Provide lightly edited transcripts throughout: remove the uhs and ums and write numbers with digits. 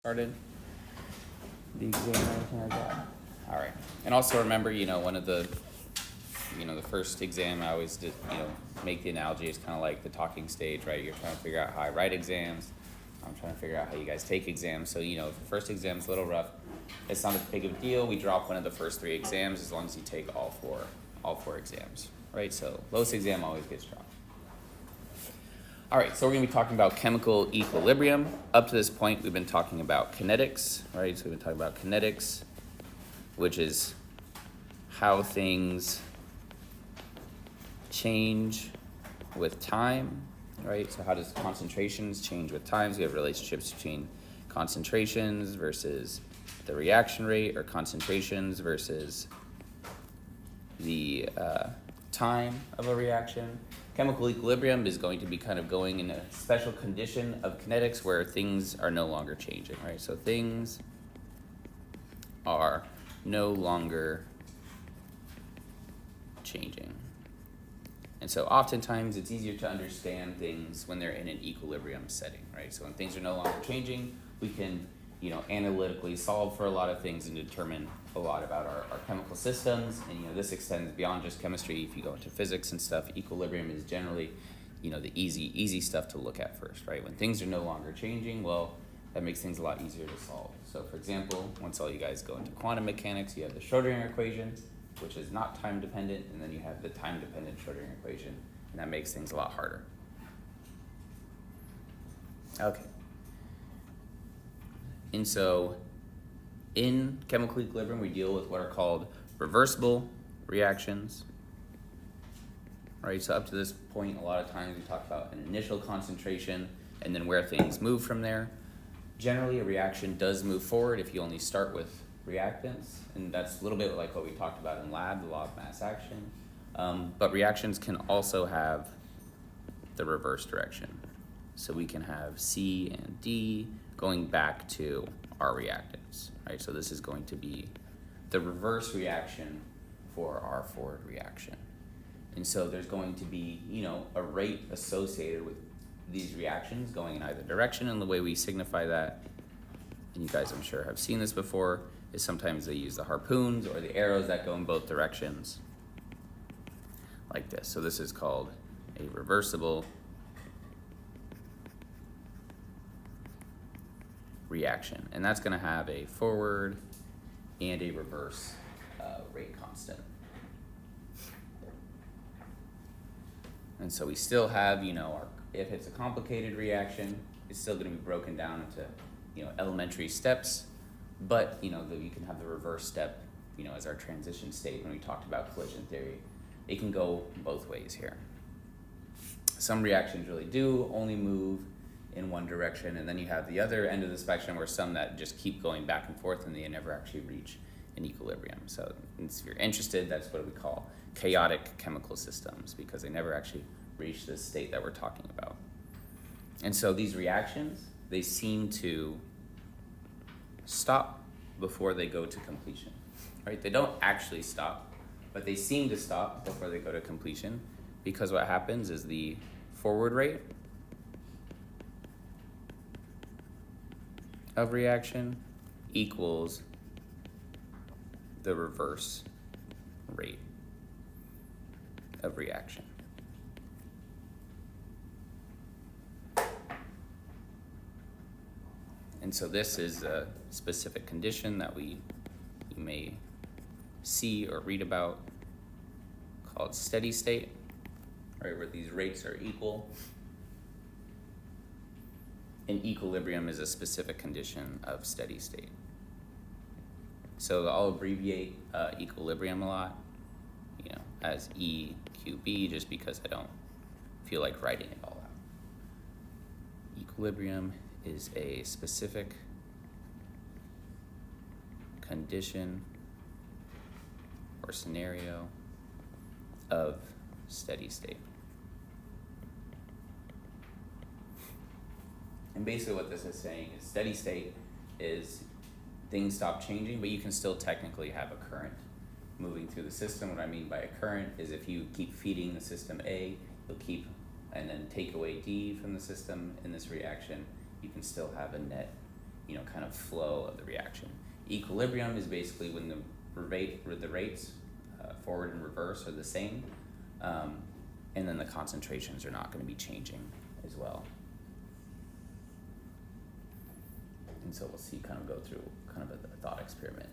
Started the exam and everything like that. All right, and also remember, one of the, the first exam I always did, make the analogy is kind of like the talking stage, right? You're trying to figure out how I write exams. I'm trying to figure out how you guys take exams. So, if the first exam's a little rough, it's not a big of a deal. We drop one of the first 3 exams as long as you take all four exams, right? So lowest exam always gets dropped. All right, so we're going to be talking about chemical equilibrium. Up to this point, we've been talking about kinetics, right? So we've been talking about kinetics, which is how things change with time, right? So how does concentrations change with time? So you have relationships between concentrations versus the reaction rate, or concentrations versus the time of a reaction. Chemical equilibrium is going to be kind of going in a special condition of kinetics where things are no longer changing, right? So things are no longer changing. And so oftentimes it's easier to understand things when they're in an equilibrium setting, right? So when things are no longer changing, we can, analytically solve for a lot of things and determine a lot about our chemical systems. And, this extends beyond just chemistry. If you go into physics and stuff, equilibrium is generally, the easy stuff to look at first, right? When things are no longer changing, well, that makes things a lot easier to solve. So for example, once all you guys go into quantum mechanics, you have the Schrodinger equation, which is not time dependent, and then you have the time dependent Schrodinger equation, and that makes things a lot harder. Okay. And so in chemical equilibrium, we deal with what are called reversible reactions, right? So up to this point, a lot of times we talk about an initial concentration and then where things move from there. Generally, a reaction does move forward if you only start with reactants, and that's a little bit like what we talked about in lab, the law of mass action. But reactions can also have the reverse direction. So we can have C and D going back to our reactants, right? So this is going to be the reverse reaction for our forward reaction. And so there's going to be, a rate associated with these reactions going in either direction, and the way we signify that, and you guys I'm sure have seen this before, is sometimes they use the harpoons or the arrows that go in both directions, like this. So this is called a reversible reaction, and that's going to have a forward and a reverse rate constant. And so we still have, if it's a complicated reaction, it's still going to be broken down into, elementary steps, but, you can have the reverse step, as our transition state when we talked about collision theory. It can go both ways here. Some reactions really do only move in one direction, and then you have the other end of the spectrum where some that just keep going back and forth and they never actually reach an equilibrium. So if you're interested, that's what we call chaotic chemical systems, because they never actually reach this state that we're talking about. And so these reactions, they seem to stop before they go to completion, right? They don't actually stop, but they seem to stop before they go to completion, because what happens is the forward rate of reaction equals the reverse rate of reaction. And so this is a specific condition that you may see or read about, called steady state, right, where these rates are equal. And equilibrium is a specific condition of steady state. So I'll abbreviate equilibrium a lot, as EQB, just because I don't feel like writing it all out. Equilibrium is a specific condition or scenario of steady state. And basically what this is saying is steady state is things stop changing, but you can still technically have a current moving through the system. What I mean by a current is if you keep feeding the system A, you'll keep and then take away D from the system in this reaction, you can still have a net kind of flow of the reaction. Equilibrium is basically when the rates forward and reverse are the same, and then the concentrations are not going to be changing as well. And so we'll see, kind of go through kind of a thought experiment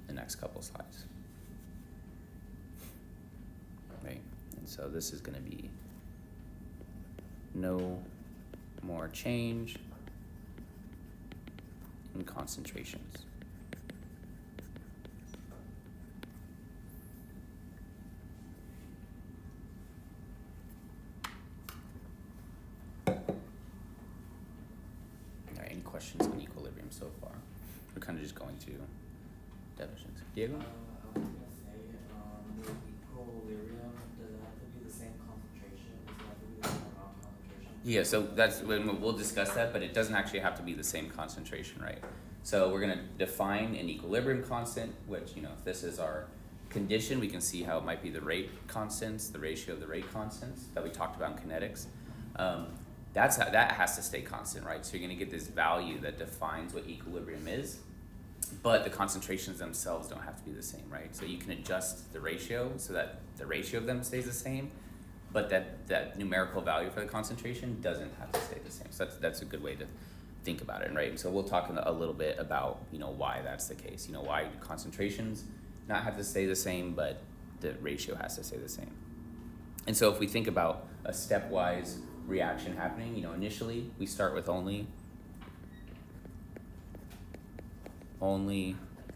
the next couple slides. Right, and so this is going to be no more change in concentrations. All right, any questions on equilibrium so far? We're kind of just going through definitions. Diego? I was gonna say, the equilibrium, does it have to be the same concentration? Does it have to be the same amount of concentration? Yeah, so that's when we'll discuss that, but it doesn't actually have to be the same concentration, right? So we're gonna define an equilibrium constant, which, if this is our condition, we can see how it might be the rate constants, the ratio of the rate constants that we talked about in kinetics. That has to stay constant, right? So you're gonna get this value that defines what equilibrium is, but the concentrations themselves don't have to be the same, right? So you can adjust the ratio so that the ratio of them stays the same, but that numerical value for the concentration doesn't have to stay the same. So that's a good way to think about it, right? And so we'll talk a little bit about, why that's the case. Why do concentrations not have to stay the same, but the ratio has to stay the same. And so if we think about a stepwise reaction happening, initially we start with only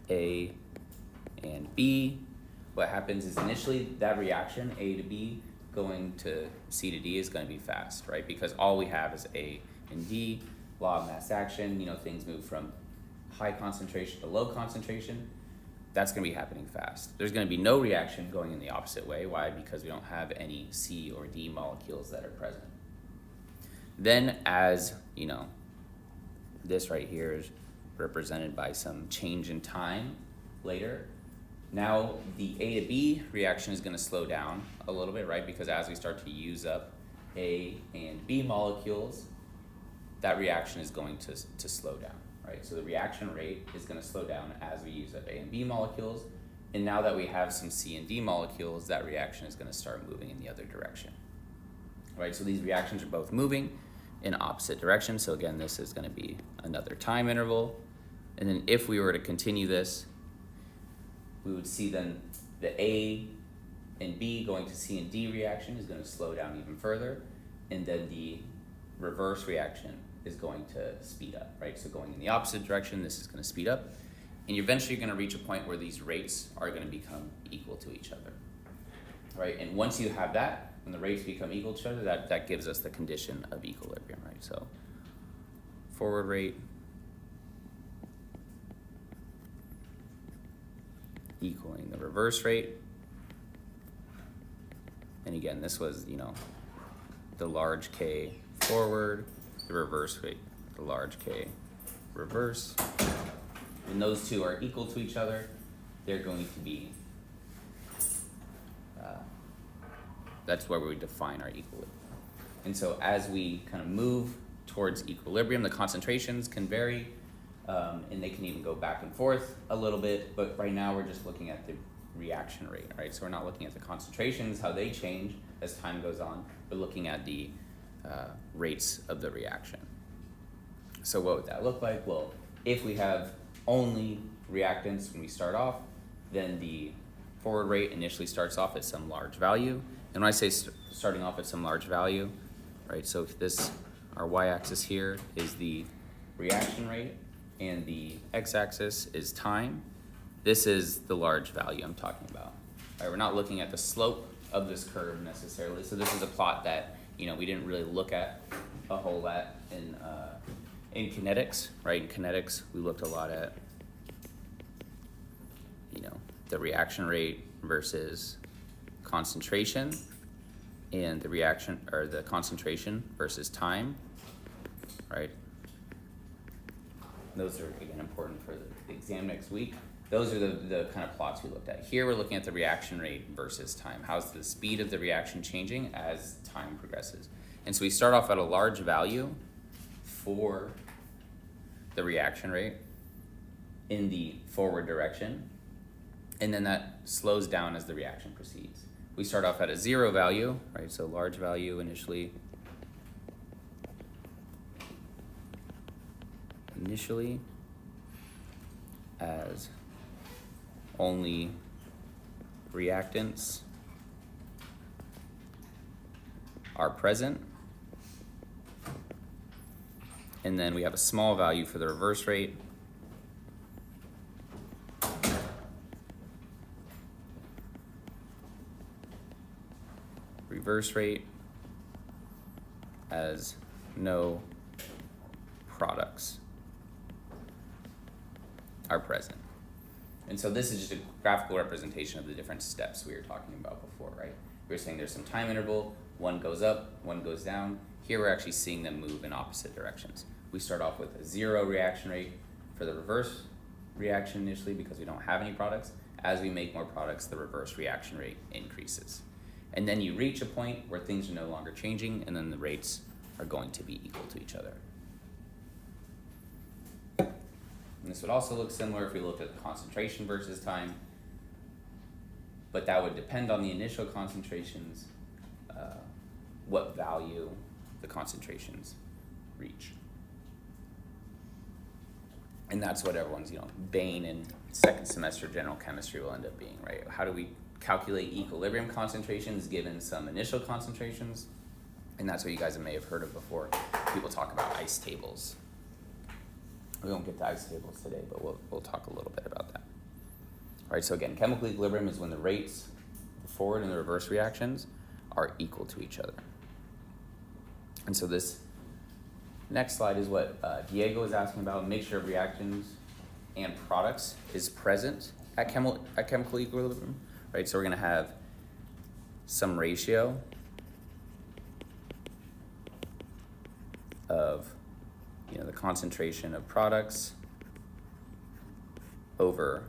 A and B. What happens is initially that reaction, A to B, going to C to D, is going to be fast, right? Because all we have is A and D, law of mass action, things move from high concentration to low concentration. That's going to be happening fast. There's going to be no reaction going in the opposite way. Why? Because we don't have any C or D molecules that are present. Then as, this right here is represented by some change in time later. Now the A to B reaction is going to slow down a little bit, right? Because as we start to use up A and B molecules, that reaction is going to slow down, right? So the reaction rate is going to slow down as we use up A and B molecules. And now that we have some C and D molecules, that reaction is going to start moving in the other direction, right? So these reactions are both moving in opposite directions. So again, this is going to be another time interval. And then if we were to continue this, we would see then the A and B going to C and D reaction is going to slow down even further. And then the reverse reaction is going to speed up, right? So going in the opposite direction, this is going to speed up. And you're eventually going to reach a point where these rates are going to become equal to each other, right? And once you have that, when the rates become equal to each other, that gives us the condition of equilibrium, right? So forward rate equaling the reverse rate. And again, this was, the large K forward, the reverse rate, the large K reverse. When those two are equal to each other, they're going to be, that's where we define our equilibrium. And so as we kind of move towards equilibrium, the concentrations can vary, and they can even go back and forth a little bit, but right now we're just looking at the reaction rate, right? So we're not looking at the concentrations, how they change as time goes on, but looking at the rates of the reaction. So what would that look like? Well, if we have only reactants when we start off, then the forward rate initially starts off at some large value. And when I say starting off at some large value, right, so if this, our y-axis here is the reaction rate and the x-axis is time, this is the large value I'm talking about. Right, we're not looking at the slope of this curve necessarily, so this is a plot that, we didn't really look at a whole lot in kinetics, right? In kinetics, we looked a lot at, the reaction rate versus concentration, and the reaction or the concentration versus time, right? Those are again important for the exam next week. Those are the kind of plots we looked at. Here we're looking at the reaction rate versus time. How's the speed of the reaction changing as time progresses? And so we start off at a large value for the reaction rate in the forward direction, and then that slows down as the reaction proceeds. We start off at a 0 value, right? So large value initially as only reactants are present. And then we have a small value for the reverse rate. Reverse rate as no products are present. And so this is just a graphical representation of the different steps we were talking about before, right? We were saying there's some time interval, one goes up, one goes down. Here we're actually seeing them move in opposite directions. We start off with a 0 reaction rate for the reverse reaction initially because we don't have any products. As we make more products, the reverse reaction rate increases. And then you reach a point where things are no longer changing, and then the rates are going to be equal to each other. And this would also look similar if we looked at the concentration versus time, but that would depend on the initial concentrations, what value the concentrations reach. And that's what everyone's, bane in second semester general chemistry will end up being, right? How do we calculate equilibrium concentrations given some initial concentrations? And that's what you guys may have heard of before. People talk about ice tables. We won't get to ice tables today, but we'll talk a little bit about that. All right, so again, chemical equilibrium is when the rates, the forward and the reverse reactions, are equal to each other. And so this next slide is what Diego was asking about. Mixture of reactions and products is present at chemical equilibrium, right? So we're going to have some ratio of the concentration of products over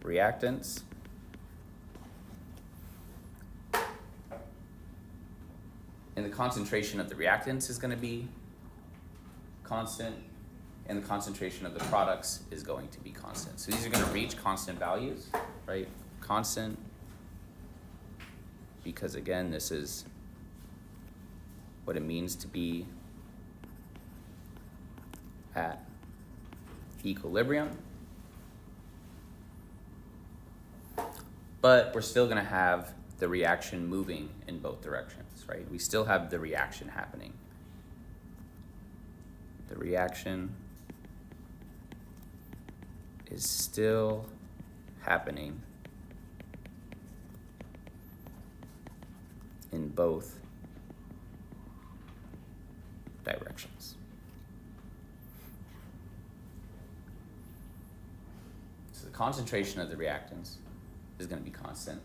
reactants. And the concentration of the reactants is going to be constant, and the concentration of the products is going to be constant. So these are going to reach constant values, right? Constant, because again, this is what it means to be at equilibrium. But we're still going to have the reaction moving in both directions, right? We still have the reaction happening. The reaction is still happening in both directions. So the concentration of the reactants is going to be constant.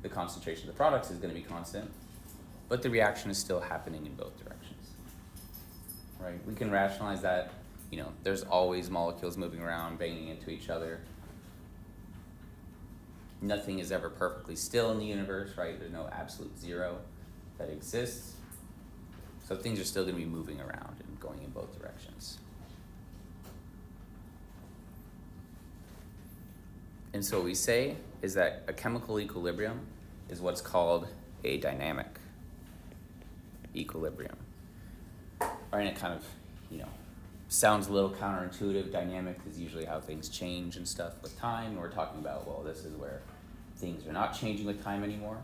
The concentration of the products is going to be constant, but the reaction is still happening in both directions, right? We can rationalize that, there's always molecules moving around, banging into each other. Nothing is ever perfectly still in the universe, right? There's no absolute zero that exists. So things are still going to be moving around and going in both directions. And so what we say is that a chemical equilibrium is what's called a dynamic equilibrium. Right, and it kind of, sounds a little counterintuitive. Dynamic is usually how things change and stuff with time. And we're talking about, well, this is where things are not changing with time anymore.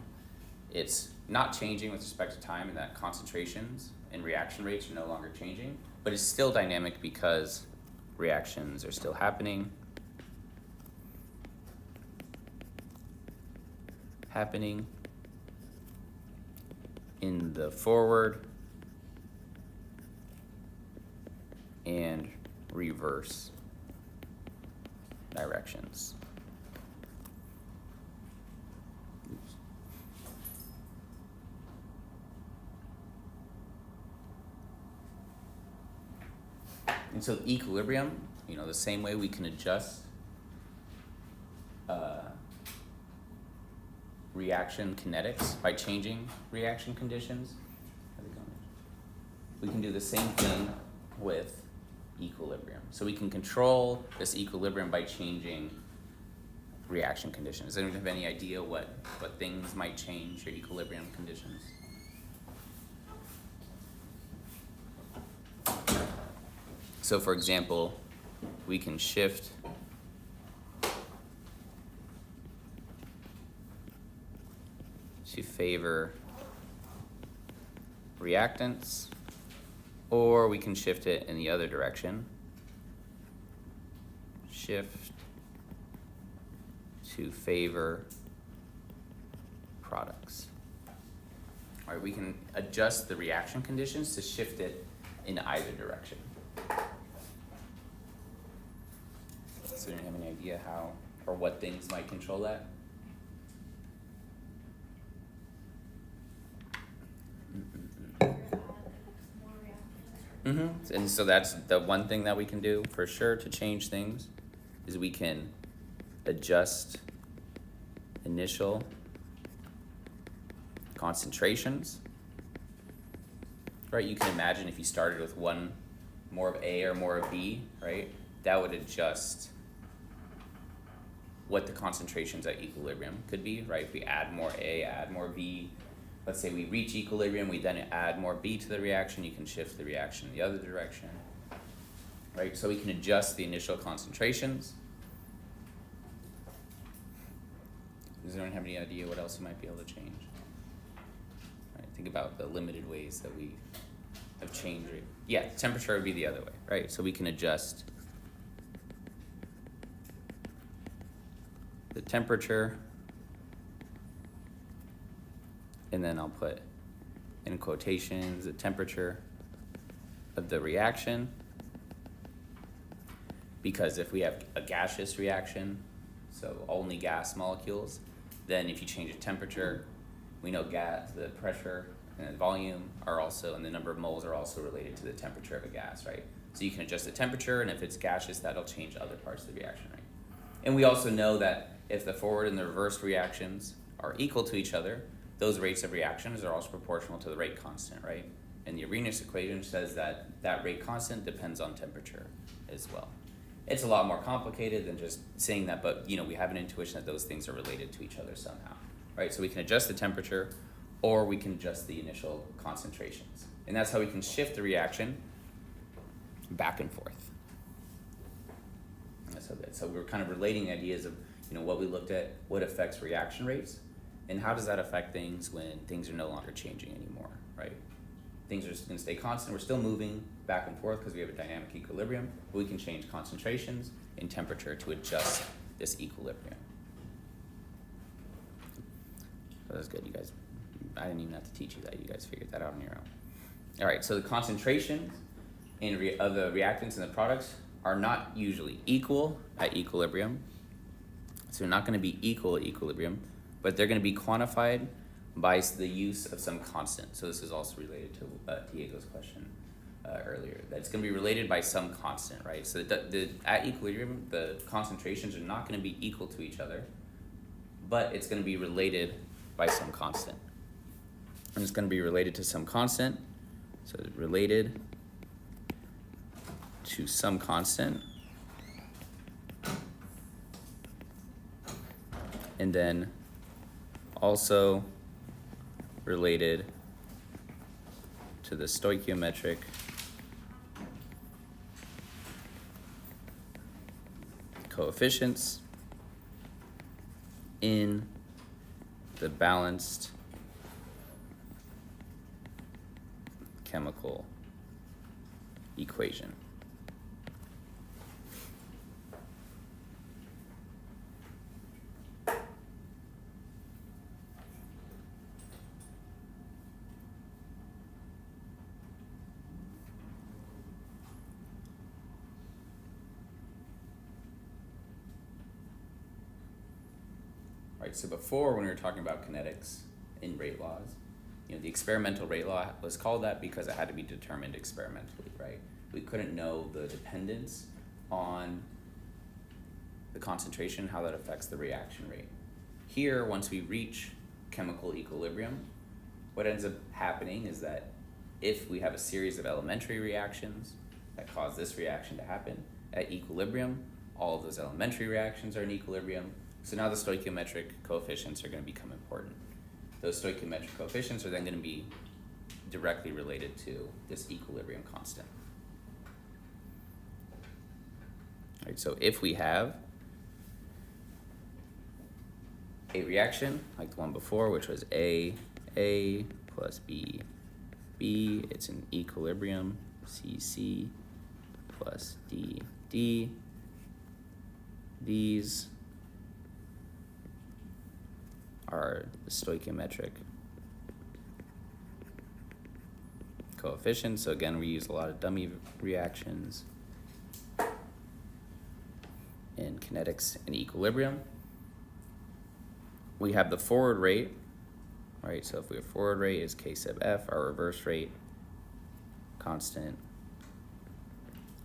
It's not changing with respect to time, and that concentrations and reaction rates are no longer changing, but it's still dynamic because reactions are still happening in the forward and reverse directions. And so equilibrium, the same way we can adjust reaction kinetics by changing reaction conditions, we can do the same thing with equilibrium. So we can control this equilibrium by changing reaction conditions. Does anyone have any idea what things might change your equilibrium conditions? So for example, we can shift to favor reactants, or we can shift it in the other direction. Shift to favor products. All right, we can adjust the reaction conditions to shift it in either direction. So do you have any idea how or what things might control that? And so that's the one thing that we can do for sure to change things, is we can adjust initial concentrations. Right, you can imagine if you started with one more of A or more of B, right, that would adjust what the concentrations at equilibrium could be, right? If we add more A, add more B, let's say we reach equilibrium, we then add more B to the reaction, you can shift the reaction in the other direction, right? So we can adjust the initial concentrations. Does anyone have any idea what else you might be able to change? Right, think about the limited ways that we have changed it. Yeah, temperature would be the other way, right? So we can adjust the temperature, and then I'll put in quotations the temperature of the reaction, because if we have a gaseous reaction, so only gas molecules, then if you change the temperature, we know the pressure and the volume are also, and the number of moles are also related to the temperature of a gas, right? So you can adjust the temperature, and if it's gaseous, that'll change other parts of the reaction rate. And we also know that if the forward and the reverse reactions are equal to each other, those rates of reactions are also proportional to the rate constant, right? And the Arrhenius equation says that that rate constant depends on temperature as well. It's a lot more complicated than just saying that, but we have an intuition that those things are related to each other somehow, right? So we can adjust the temperature, or we can adjust the initial concentrations. And that's how we can shift the reaction back and forth. So we're kind of relating ideas of what we looked at, what affects reaction rates, and how does that affect things when things are no longer changing anymore, right? Things are just going to stay constant. We're still moving back and forth because we have a dynamic equilibrium, but we can change concentrations and temperature to adjust this equilibrium. So that's good, you guys. I didn't even have to teach you that. You guys figured that out on your own. All right, so the concentrations of the reactants and the products are not usually equal at equilibrium. So they're not going to be equal at equilibrium, but they're going to be quantified by the use of some constant. So this is also related to Diego's question earlier. That it's going to be related by some constant, right? So at equilibrium, the concentrations are not going to be equal to each other, but it's going to be related by some constant. And it's going to be related to some constant. So it's related to some constant. And then also related to the stoichiometric coefficients in the balanced chemical equation. Right, so before, when we were talking about kinetics in rate laws, the experimental rate law was called that because it had to be determined experimentally, right? We couldn't know the dependence on the concentration, how that affects the reaction rate. Here, once we reach chemical equilibrium, what ends up happening is that if we have a series of elementary reactions that cause this reaction to happen, at equilibrium, all of those elementary reactions are in equilibrium. So now the stoichiometric coefficients are going to become important. Those stoichiometric coefficients are then going to be directly related to this equilibrium constant. All right, so if we have a reaction like the one before, which was A plus B, it's in equilibrium, C plus D. These are the stoichiometric coefficients. So again, we use a lot of dummy reactions in kinetics and equilibrium. We have the forward rate, right? So if we have forward rate is K sub F, our reverse rate constant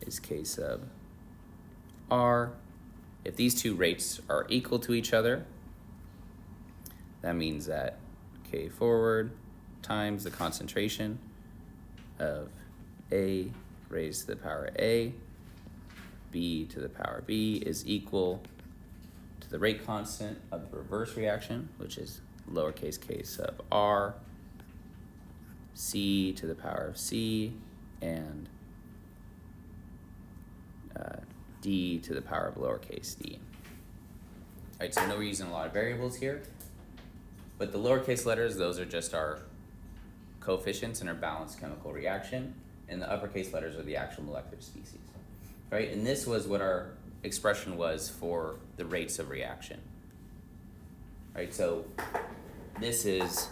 is K sub R. If these two rates are equal to each other, that means that K forward times the concentration of A raised to the power A, B to the power B is equal to the rate constant of the reverse reaction, which is lowercase k sub R, C to the power of C, and D to the power of lowercase d. All right, so I know we're using a lot of variables here, but the lowercase letters, those are just our coefficients in our balanced chemical reaction, and the uppercase letters are the actual molecular species, right? And this was what our expression was for the rates of reaction, right? So this is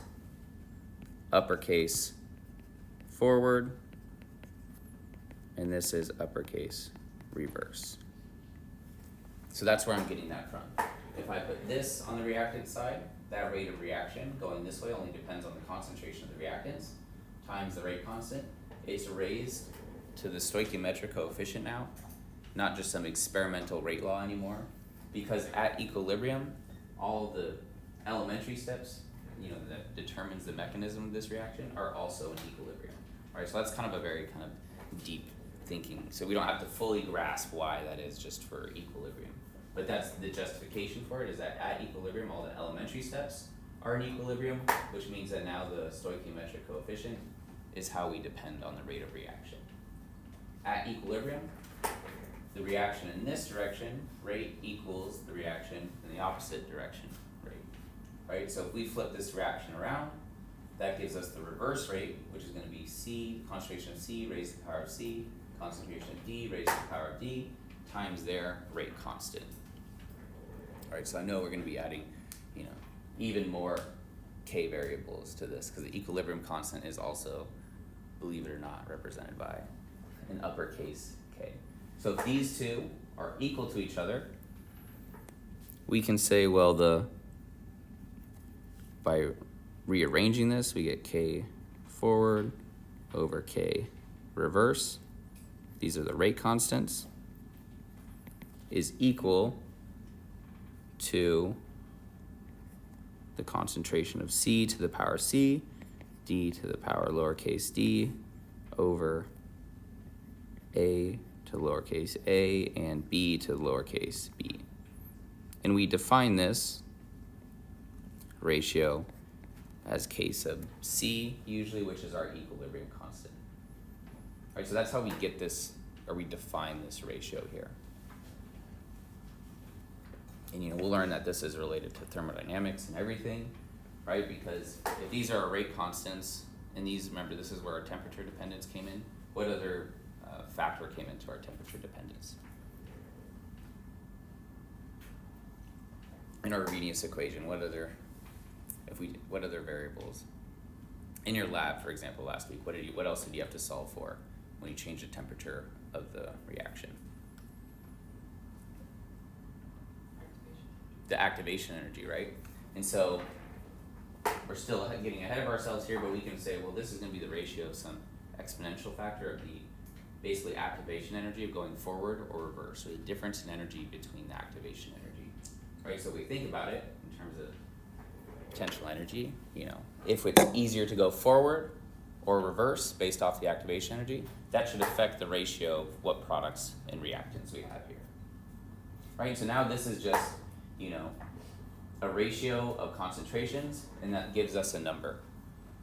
uppercase forward, and this is uppercase reverse. So that's where I'm getting that from. If I put this on the reactant side, that rate of reaction going this way only depends on the concentration of the reactants times the rate constant. It's raised to the stoichiometric coefficient now, not just some experimental rate law anymore, because at equilibrium, all the elementary steps, that determines the mechanism of this reaction are also in equilibrium. All right, so that's kind of a very kind of deep thinking. So we don't have to fully grasp why that is just for equilibrium. But that's the justification for it, is that at equilibrium, all the elementary steps are in equilibrium, which means that now the stoichiometric coefficient is how we depend on the rate of reaction. At equilibrium, the reaction in this direction, rate, equals the reaction in the opposite direction, rate. Right? So if we flip this reaction around, that gives us the reverse rate, which is going to be C, concentration of C raised to the power of C, concentration of D raised to the power of D, times their rate constant. All right, so I know we're going to be adding, even more K variables to this, because the equilibrium constant is also, believe it or not, represented by an uppercase K. So if these two are equal to each other, we can say, well, by rearranging this, we get K forward over K reverse. These are the rate constants, is equal to the concentration of C to the power C, D to the power lowercase d, over A to lowercase a, and B to lowercase b. And we define this ratio as K sub C, usually, which is our equilibrium constant. All right, so that's how we get this, or we define this ratio here. And we'll learn that this is related to thermodynamics and everything, right? Because if these are our rate constants, and these, remember, this is where our temperature dependence came in. What other factor came into our temperature dependence? In our Arrhenius equation, what other variables? In your lab, for example, last week, what else did you have to solve for when you change the temperature of the reaction? The activation energy, right? And so we're still getting ahead of ourselves here, but we can say, well, this is going to be the ratio of some exponential factor of the basically activation energy of going forward or reverse, so the difference in energy between the activation energy, right? So if we think about it in terms of potential energy, if it's easier to go forward or reverse based off the activation energy, that should affect the ratio of what products and reactants we have here. Right, so now this is just, you know, a ratio of concentrations, and that gives us a number.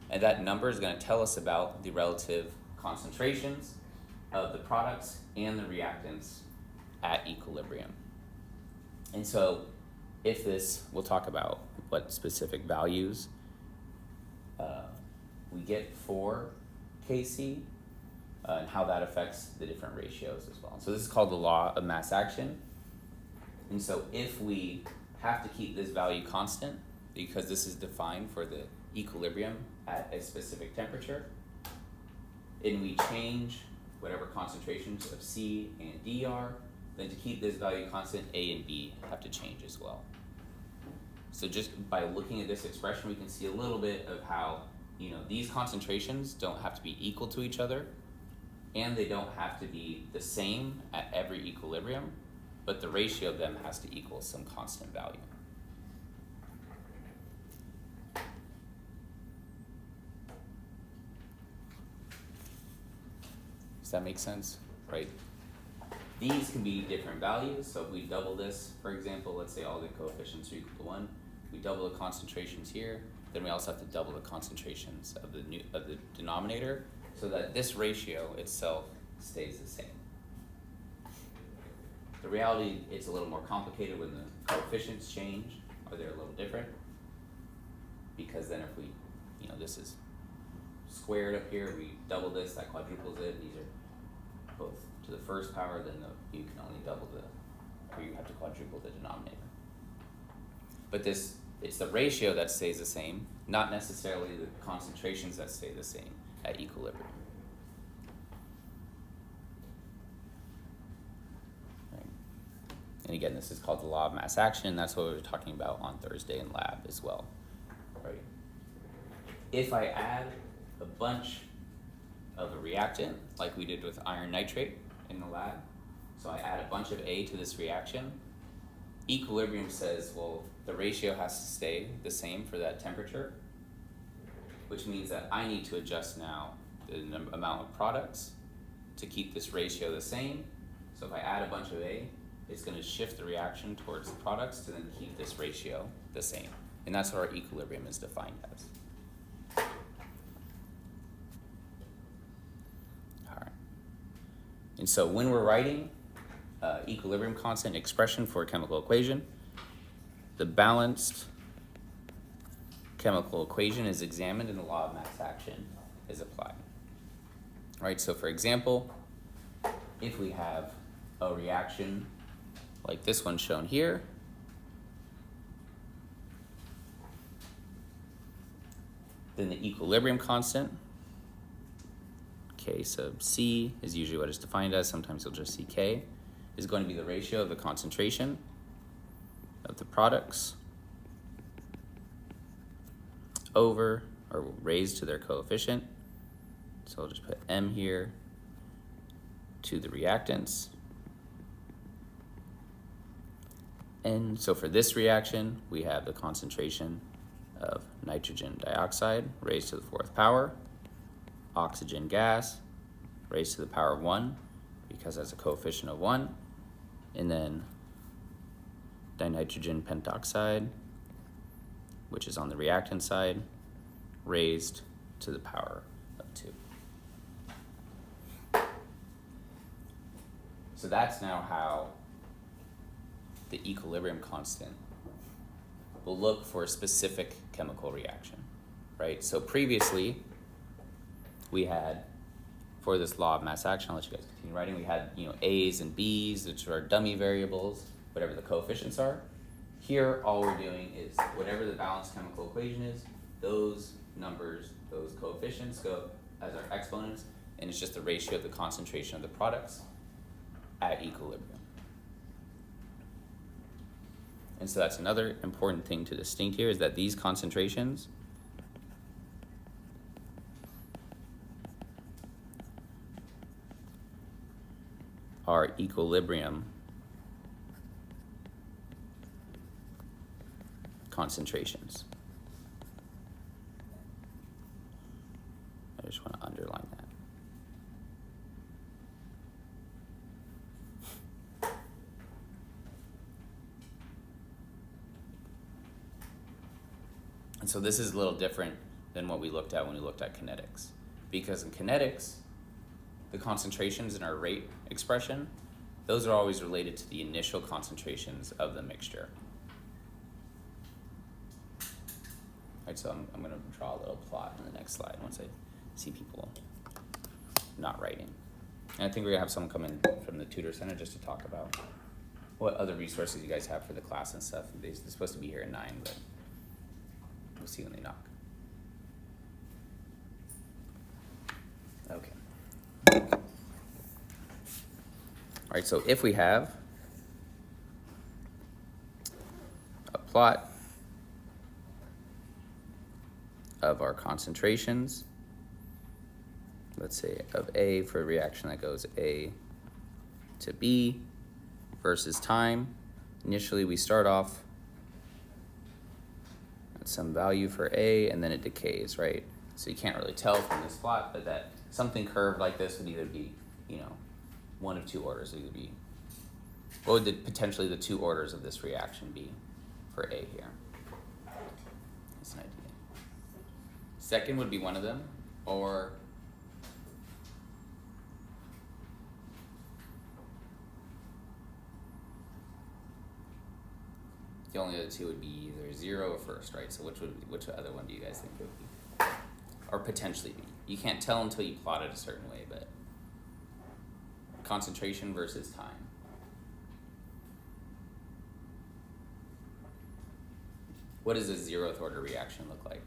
And that number is going to tell us about the relative concentrations of the products and the reactants at equilibrium. And so if this, we'll talk about what specific values we get for Kc and how that affects the different ratios as well. So this is called the law of mass action. And so if we have to keep this value constant, because this is defined for the equilibrium at a specific temperature, and we change whatever concentrations of C and D are, then to keep this value constant, A and B have to change as well. So just by looking at this expression, we can see a little bit of how, you know, these concentrations don't have to be equal to each other, and they don't have to be the same at every equilibrium, but the ratio of them has to equal some constant value. Does that make sense? Right? These can be different values, so if we double this, for example, let's say all the coefficients are equal to 1, we double the concentrations here, then we also have to double the concentrations of the denominator, so that this ratio itself stays the same. The reality, it's a little more complicated when the coefficients change, or they're a little different, because then if we, you know, this is squared up here, we double this, that quadruples it, these are both to the first power, then you can only double or you have to quadruple the denominator. But this, it's the ratio that stays the same, not necessarily the concentrations that stay the same at equilibrium. Right. And again, this is called the law of mass action. That's what we were talking about on Thursday in lab as well. Right. If I add a bunch of a reactant, like we did with iron nitrate in the lab, so I add a bunch of A to this reaction, equilibrium says, well, the ratio has to stay the same for that temperature, which means that I need to adjust now the amount of products to keep this ratio the same. So if I add a bunch of A, it's going to shift the reaction towards the products to then keep this ratio the same. And that's what our equilibrium is defined as. All right. And so when we're writing equilibrium constant expression for a chemical equation, the balanced chemical equation is examined and the law of mass action is applied. All right, so for example, if we have a reaction like this one shown here, then the equilibrium constant, K sub C is usually what it's defined as, sometimes you'll just see K, is going to be the ratio of the concentration of the products over, or raised to their coefficient. So I'll just put M here, to the reactants. And so for this reaction, we have the concentration of nitrogen dioxide raised to the 4th power, oxygen gas raised to the power of 1, because that's a coefficient of 1, and then dinitrogen pentoxide, which is on the reactant side, raised to the power of 2. So that's now how the equilibrium constant will look for a specific chemical reaction, right? So previously, we had, for this law of mass action, I'll let you guys continue writing, we had, you know, A's and B's, which are dummy variables, whatever the coefficients are. Here, all we're doing is whatever the balanced chemical equation is, those numbers, those coefficients go as our exponents, and it's just the ratio of the concentration of the products at equilibrium. And so that's another important thing to distinct here, is that these concentrations are equilibrium concentrations. I just want to And so this is a little different than what we looked at when we looked at kinetics. Because in kinetics, the concentrations in our rate expression, those are always related to the initial concentrations of the mixture. Right, so I'm going to draw a little plot in the next slide once I see people not writing. And I think we're going to have someone come in from the tutor center just to talk about what other resources you guys have for the class and stuff. They're supposed to be here at 9, but we'll see when they knock. Okay. All right, so if we have a plot of our concentrations, let's say of A for a reaction that goes A to B versus time. Initially we start off at some value for A and then it decays, right? So you can't really tell from this plot, but that something curved like this would either be, one of two orders. It would be, what would potentially the two orders of this reaction be for A here? That's an idea. Second would be one of them, or the only other two would be either 0 or first, right? So which other one do you guys think it would be? Or potentially be. You can't tell until you plot it a certain way, but concentration versus time. What does a 0th order reaction look like?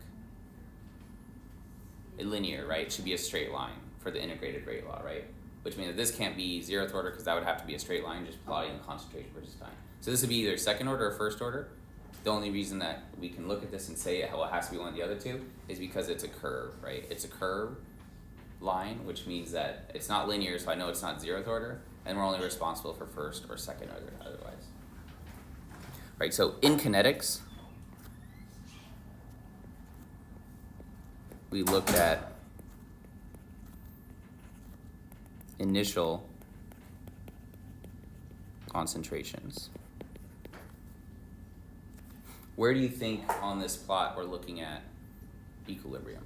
Linear, right? It should be a straight line for the integrated rate law, right? Which means that this can't be 0th order because that would have to be a straight line just plotting the concentration versus time. So this would be either second order or first order. The only reason that we can look at this and say it has to be one of the other two is because it's a curve, right? It's a curve line, which means that it's not linear, so I know it's not 0th order, and we're only responsible for first or second order otherwise. Right, so in kinetics, we looked at initial concentrations. Where do you think on this plot we're looking at equilibrium?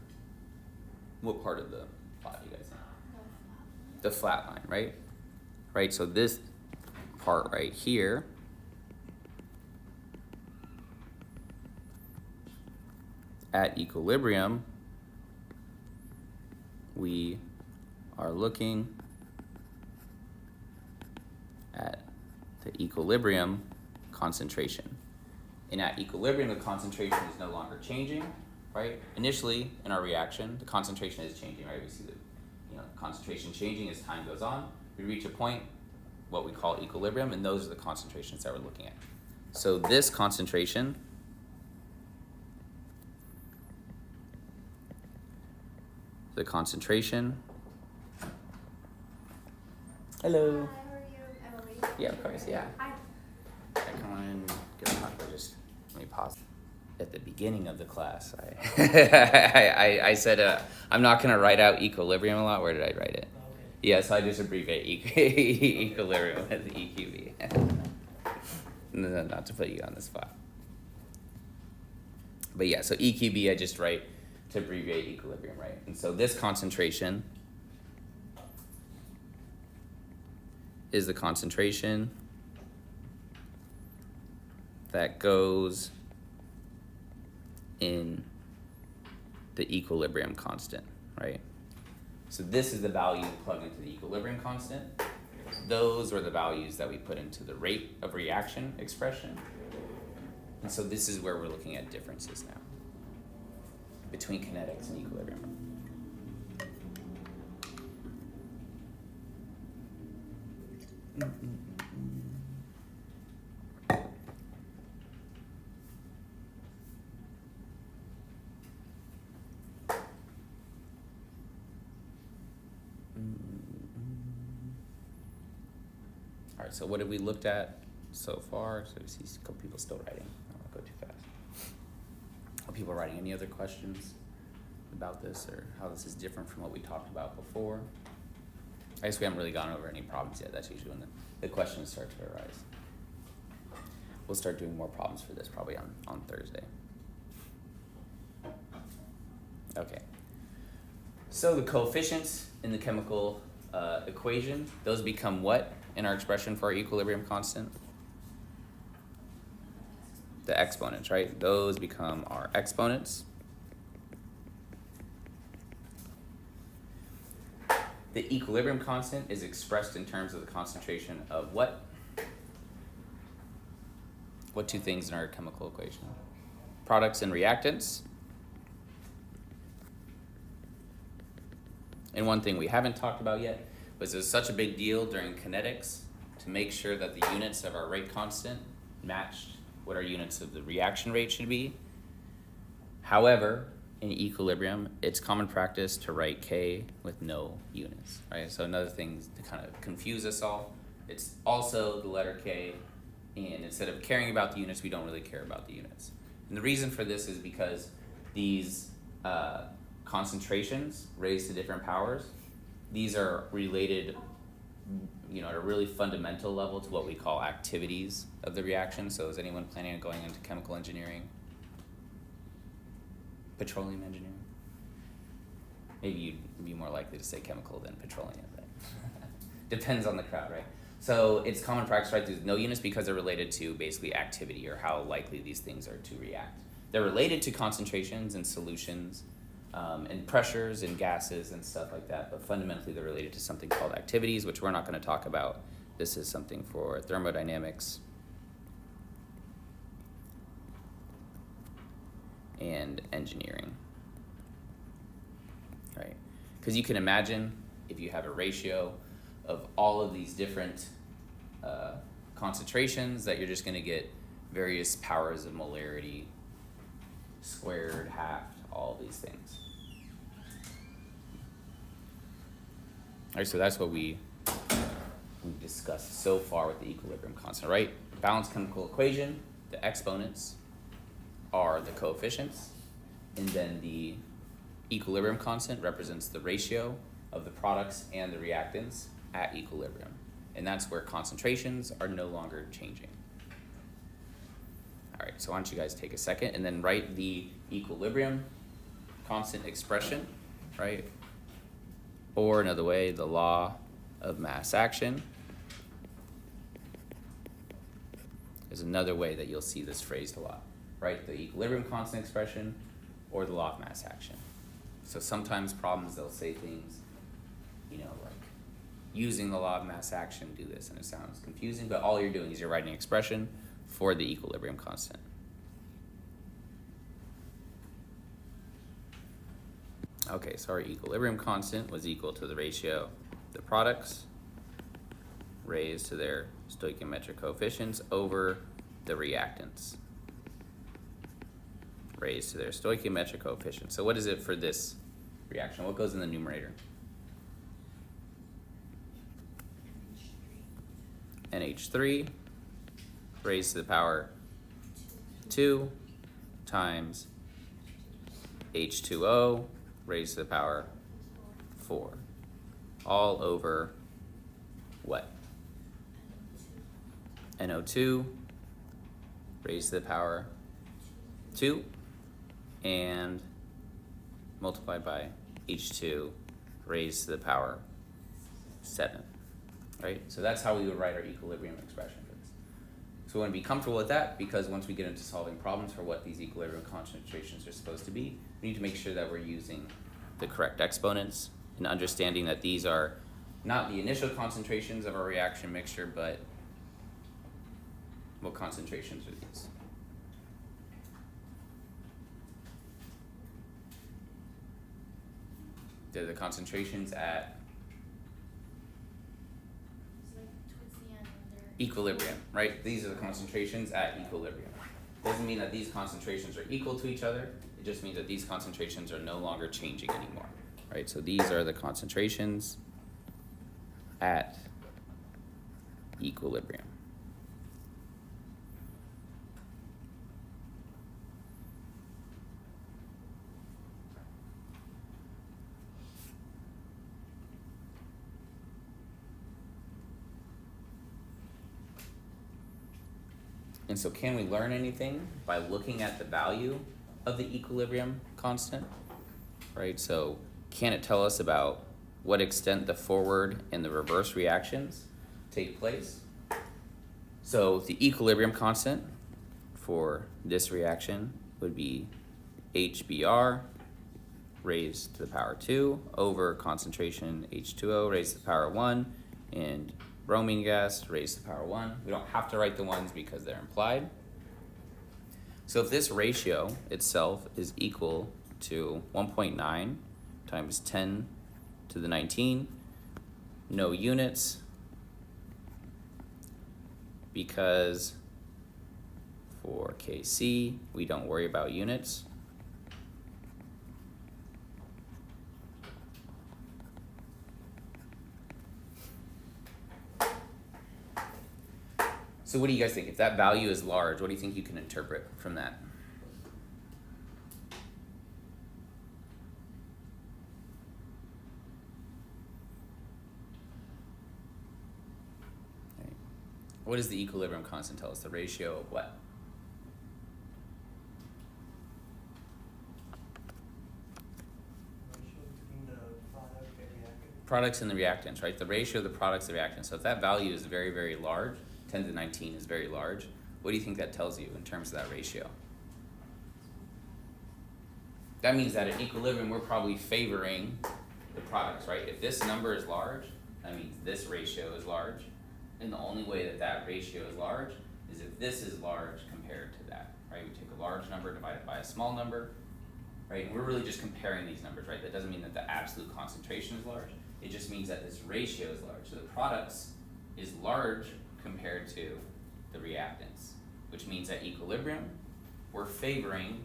What part of the plot do you guys think? The flat line, right? Right, so this part right here at equilibrium, we are looking at the equilibrium concentration. And at equilibrium, the concentration is no longer changing, right? Initially, in our reaction, the concentration is changing, right? We see the concentration changing as time goes on. We reach a point, what we call equilibrium, and those are the concentrations that we're looking at. So this concentration the concentration. Hello. Hi, how are you? Emily. Yeah, of course, yeah. Hi. Come on in, get on up. Just let me pause. At the beginning of the class, I said I'm not going to write out equilibrium a lot. Where did I write it? Okay. Yeah, so I just abbreviate equilibrium as EQB. No, not to put you on the spot. But yeah, so EQB I just write to abbreviate equilibrium, right? And so this concentration is the concentration that goes in the equilibrium constant, right? So this is the value plugged into the equilibrium constant. Those are the values that we put into the rate of reaction expression. And so this is where we're looking at differences now between kinetics and equilibrium. All right, so what have we looked at so far? So we see a couple people still writing. I don't want to go too fast. Are people writing any other questions about this or how this is different from what we talked about before? I guess we haven't really gone over any problems yet. That's usually when the questions start to arise. We'll start doing more problems for this probably on Thursday. Okay. So the coefficients in the chemical equation, those become what in our expression for our equilibrium constant? The exponents, right? Those become our exponents. The equilibrium constant is expressed in terms of the concentration of what? What two things in our chemical equation? Products and reactants. And one thing we haven't talked about yet was it's such a big deal during kinetics to make sure that the units of our rate constant matched what our units of the reaction rate should be. However, in equilibrium, it's common practice to write K with no units, right? So another thing to kind of confuse us all, it's also the letter K, and instead of caring about the units, we don't really care about the units. And the reason for this is because these concentrations raised to different powers, these are related, at a really fundamental level to what we call activities of the reaction. So is anyone planning on going into chemical engineering? Petroleum engineering? Maybe you'd be more likely to say chemical than petroleum, but depends on the crowd, right? So it's common practice, right? There's no units because they're related to basically activity or how likely these things are to react. They're related to concentrations and solutions, and pressures and gases and stuff like that, but fundamentally they're related to something called activities, which we're not going to talk about. This is something for thermodynamics and engineering, right? Because you can imagine if you have a ratio of all of these different concentrations that you're just going to get various powers of molarity, squared, halved, all of these things. All right, so that's what we've discussed so far with the equilibrium constant, right? Balanced chemical equation, the exponents are the coefficients, and then the equilibrium constant represents the ratio of the products and the reactants at equilibrium. And that's where concentrations are no longer changing. All right, so why don't you guys take a second and then write the equilibrium constant expression, right? Or another way, the law of mass action is another way that you'll see this phrased a lot, right? The equilibrium constant expression or the law of mass action. So sometimes problems, they'll say things, like using the law of mass action, do this, and it sounds confusing, but all you're doing is you're writing an expression for the equilibrium constant. Okay, so our equilibrium constant was equal to the ratio of the products raised to their stoichiometric coefficients over the reactants raised to their stoichiometric coefficients. So what is it for this reaction? What goes in the numerator? NH3 raised to the power 2 times H2O raised to the power 4, all over what? NO2 raised to the power 2 and multiplied by H2 raised to the power 7, right? So that's how we would write our equilibrium expression for this. So we want to be comfortable with that because once we get into solving problems for what these equilibrium concentrations are supposed to be, we need to make sure that we're using the correct exponents and understanding that these are not the initial concentrations of our reaction mixture, but what concentrations are these? They're the concentrations at equilibrium, right? These are the concentrations at equilibrium. Doesn't mean that these concentrations are equal to each other. It just means that these concentrations are no longer changing anymore, right? So these are the concentrations at equilibrium. And so can we learn anything by looking at the value of the equilibrium constant? right? So can it tell us about what extent the forward and the reverse reactions take place? So the equilibrium constant for this reaction would be HBr raised to the power 2 over concentration H2O raised to the power 1 and bromine gas raised to the power 1. We don't have to write the ones because they're implied. So if this ratio itself is equal to 1.9 times 10 to the 19, no units, because for Kc, we don't worry about units. So what do you guys think? If that value is large, what do you think you can interpret from that? Okay. What does the equilibrium constant tell us? The ratio of what? Ratio between the product and reactant. Products and the reactants, right? The ratio of the products and reactants. So if that value is very, very large, 10 to 19 is very large, what do you think that tells you in terms of that ratio? That means that at equilibrium, we're probably favoring the products, right? If this number is large, that means this ratio is large. And the only way that that ratio is large is if this is large compared to that, right? We take a large number divided by a small number, right? And we're really just comparing these numbers, right? That doesn't mean that the absolute concentration is large. It just means that this ratio is large. So the products is large compared to the reactants, which means at equilibrium, we're favoring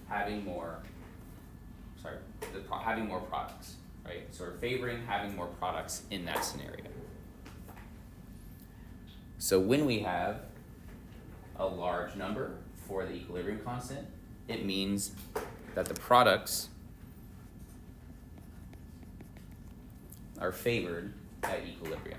having more products, right? So we're favoring having more products in that scenario. So when we have a large number for the equilibrium constant, it means that the products are favored at equilibrium.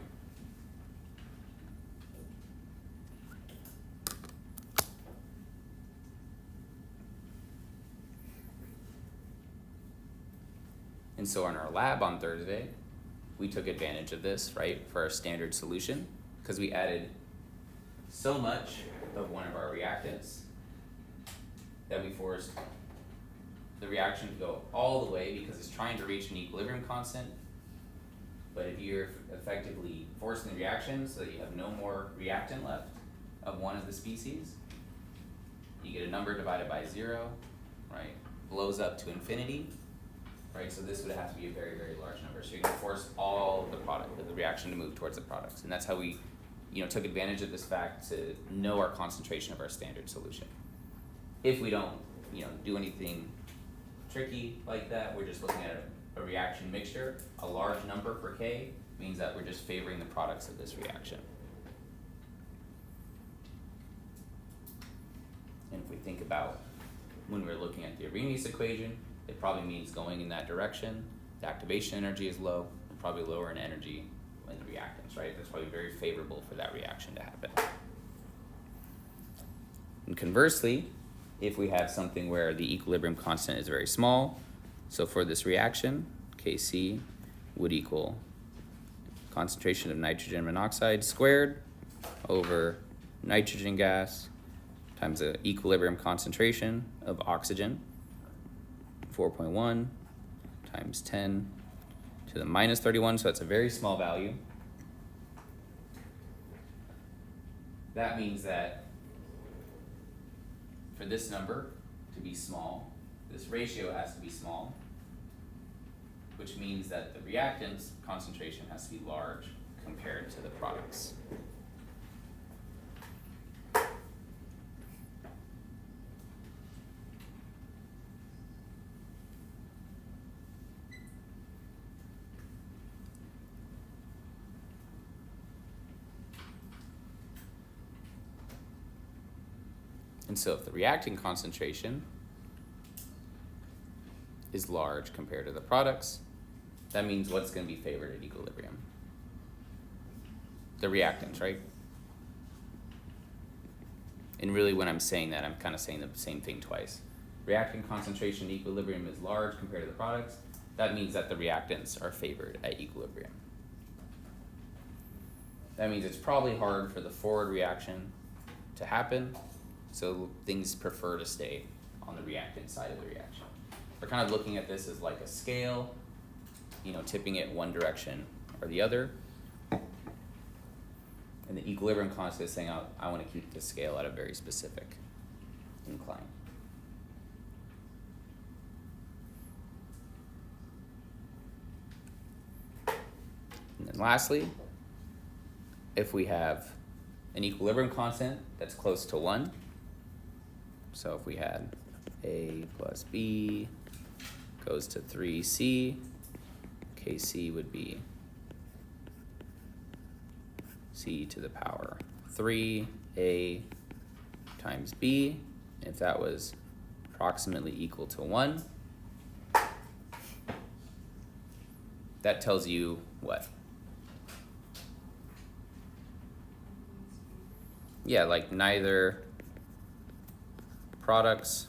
And so in our lab on Thursday, we took advantage of this, right, for our standard solution, because we added so much of one of our reactants that we forced the reaction to go all the way because it's trying to reach an equilibrium constant. But if you're effectively forcing the reaction so that you have no more reactant left of one of the species, you get a number divided by 0, right, blows up to infinity. Right, so this would have to be a very, very large number. So you're going to force all the reaction to move towards the products. And that's how we, took advantage of this fact to know our concentration of our standard solution. If we don't, do anything tricky like that, we're just looking at a reaction mixture. A large number for K means that we're just favoring the products of this reaction. And if we think about when we're looking at the Arrhenius equation, it probably means going in that direction. The activation energy is low, and probably lower in energy in the reactants, right? That's probably very favorable for that reaction to happen. And conversely, if we have something where the equilibrium constant is very small, so for this reaction, Kc would equal concentration of nitrogen monoxide squared over nitrogen gas times the equilibrium concentration of oxygen, 4.1 times 10 to the minus 31, so that's a very small value. That means that for this number to be small, this ratio has to be small, which means that the reactants concentration has to be large compared to the products. And so if the reactant concentration is large compared to the products, that means what's going to be favored at equilibrium? The reactants, right? And really when I'm saying that, I'm kind of saying the same thing twice. reactant concentration equilibrium is large compared to the products, that means that the reactants are favored at equilibrium. That means it's probably hard for the forward reaction to happen, so things prefer to stay on the reactant side of the reaction. We're kind of looking at this as like a scale, tipping it one direction or the other. And the equilibrium constant is saying I want to keep the scale at a very specific incline. And then lastly, if we have an equilibrium constant that's close to 1, so if we had A plus B goes to 3C, Kc would be C to the power 3A times B. If that was approximately equal to 1, that tells you what? Yeah, like neither products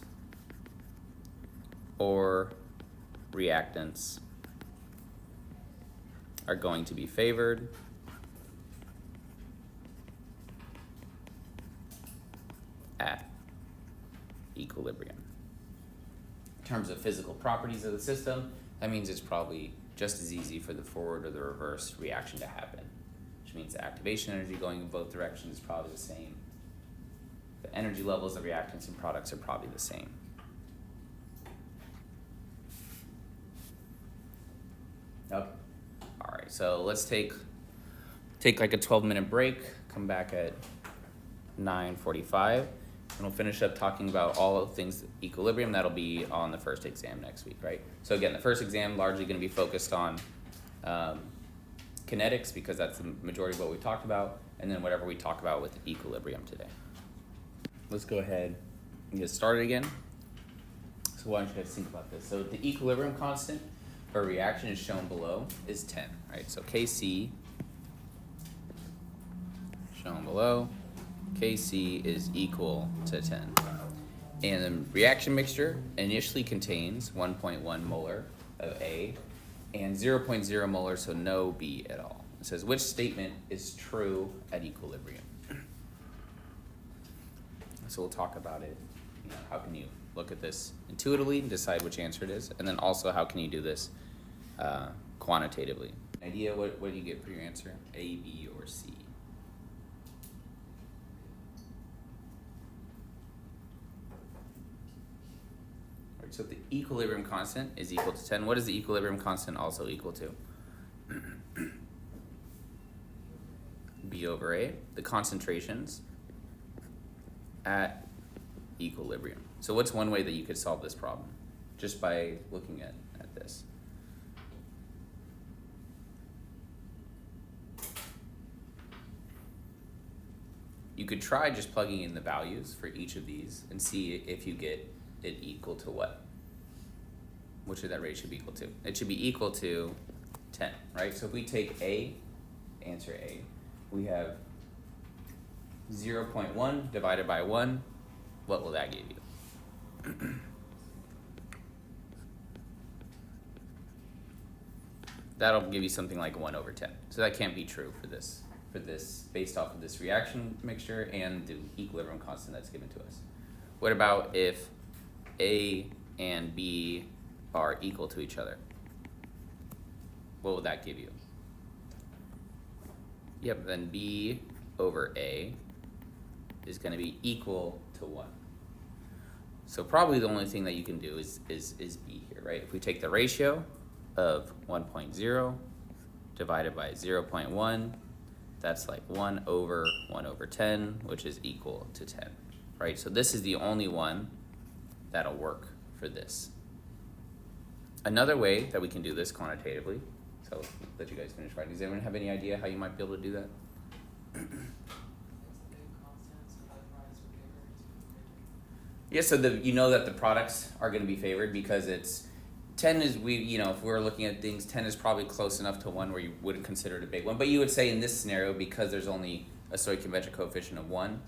or reactants are going to be favored at equilibrium. In terms of physical properties of the system, that means it's probably just as easy for the forward or the reverse reaction to happen, which means the activation energy going in both directions is probably the same. The energy levels of reactants and products are probably the same. Okay. All right, so let's take like a 12-minute break, come back at 9:45, and we'll finish up talking about all of things equilibrium. That'll be on the first exam next week, right? So again, the first exam largely going to be focused on kinetics, because that's the majority of what we talked about, and then whatever we talk about with equilibrium today. Let's go ahead and get started again. So why don't you guys think about this? So the equilibrium constant for a reaction is shown below is 10, right? So Kc shown below, Kc is equal to 10. And the reaction mixture initially contains 1.1 molar of A and 0.0 molar, so no B at all. It says which statement is true at equilibrium? So we'll talk about it. How can you look at this intuitively and decide which answer it is? And then also, how can you do this quantitatively? Idea, what do you get for your answer? A, B, or C? All right, so the equilibrium constant is equal to 10. What is the equilibrium constant also equal to? B over A, the concentrations at equilibrium. So what's one way that you could solve this problem? Just by looking at this. You could try just plugging in the values for each of these and see if you get it equal to what? What should that rate be equal to? It should be equal to 10, right? So if we take A, answer A, we have 0.1 divided by 1, what will that give you? That'll give you something like 1 over 10. So that can't be true for this based off of this reaction mixture and the equilibrium constant that's given to us. What about if A and B are equal to each other? What will that give you? Yep, then B over A is going to be equal to 1. So probably the only thing that you can do is B here, right? If we take the ratio of 1.0 divided by 0.1, that's like 1 over 10, which is equal to 10, right? So this is the only one that'll work for this. Another way that we can do this quantitatively, so I'll let you guys finish writing. Does anyone have any idea how you might be able to do that? Yeah, so you know that the products are going to be favored because it's 10 is, if we're looking at things, 10 is probably close enough to 1 where you wouldn't consider it a big one. But you would say in this scenario, because there's only a stoichiometric coefficient of 1,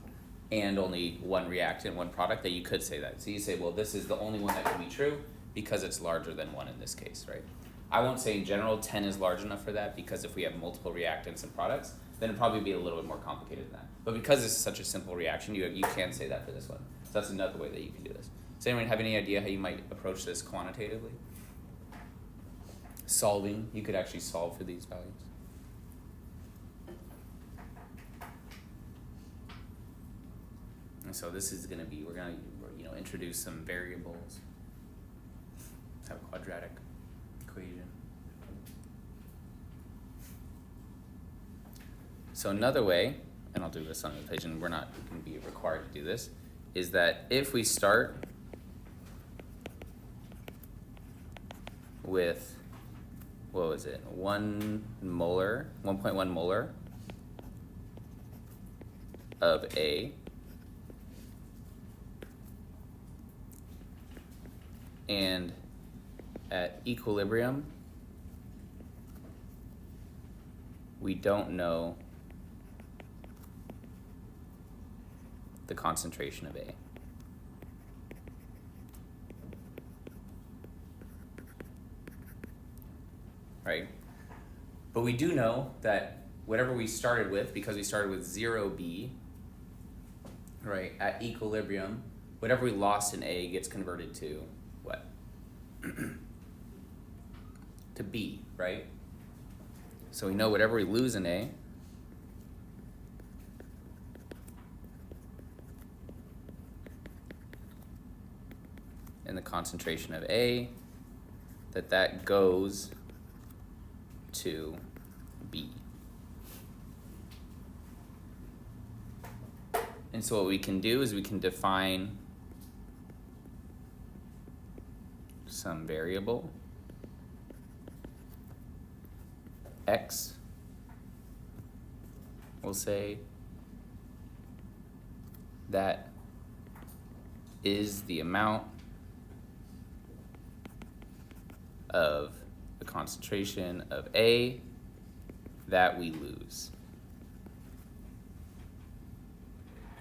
and only one reactant, one product, that you could say that. So you say, well, this is the only one that can be true because it's larger than 1 in this case, right? I won't say in general 10 is large enough for that, because if we have multiple reactants and products, then it'd probably be a little bit more complicated than that. But because this is such a simple reaction, you can say that for this one. So that's another way that you can do this. Does anyone have any idea how you might approach this quantitatively? Solving, you could actually solve for these values. And so this is going to be, we're going to introduce some variables. Let's have a quadratic equation. So another way, and I'll do this on the page, and we're not going to be required to do this, is that if we start with, what was it, 1 molar, 1.1 molar of A, and at equilibrium, we don't know the concentration of A. Right? But we do know that whatever we started with, because we started with 0B, right, at equilibrium, whatever we lost in A gets converted to what? To B, right? So we know whatever we lose in A in the concentration of A, that goes to B. And so what we can do is we can define some variable x, we'll say, that is the amount of the concentration of A that we lose.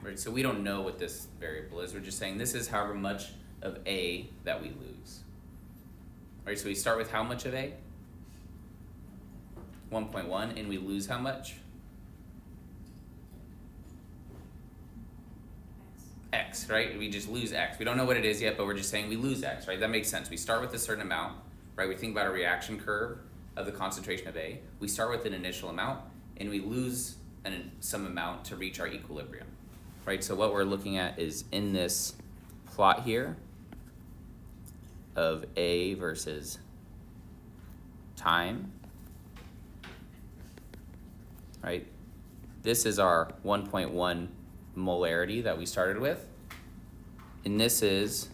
Right, so we don't know what this variable is. We're just saying this is however much of A that we lose. Right, so we start with how much of A? 1.1, and we lose how much? X, right? We just lose X. We don't know what it is yet, but we're just saying we lose X, right? That makes sense. We start with a certain amount, right? We think about a reaction curve of the concentration of A. We start with an initial amount, and we lose some amount to reach our equilibrium, right? So what we're looking at is in this plot here of A versus time, right? This is our 1.1 molarity that we started with, and this is,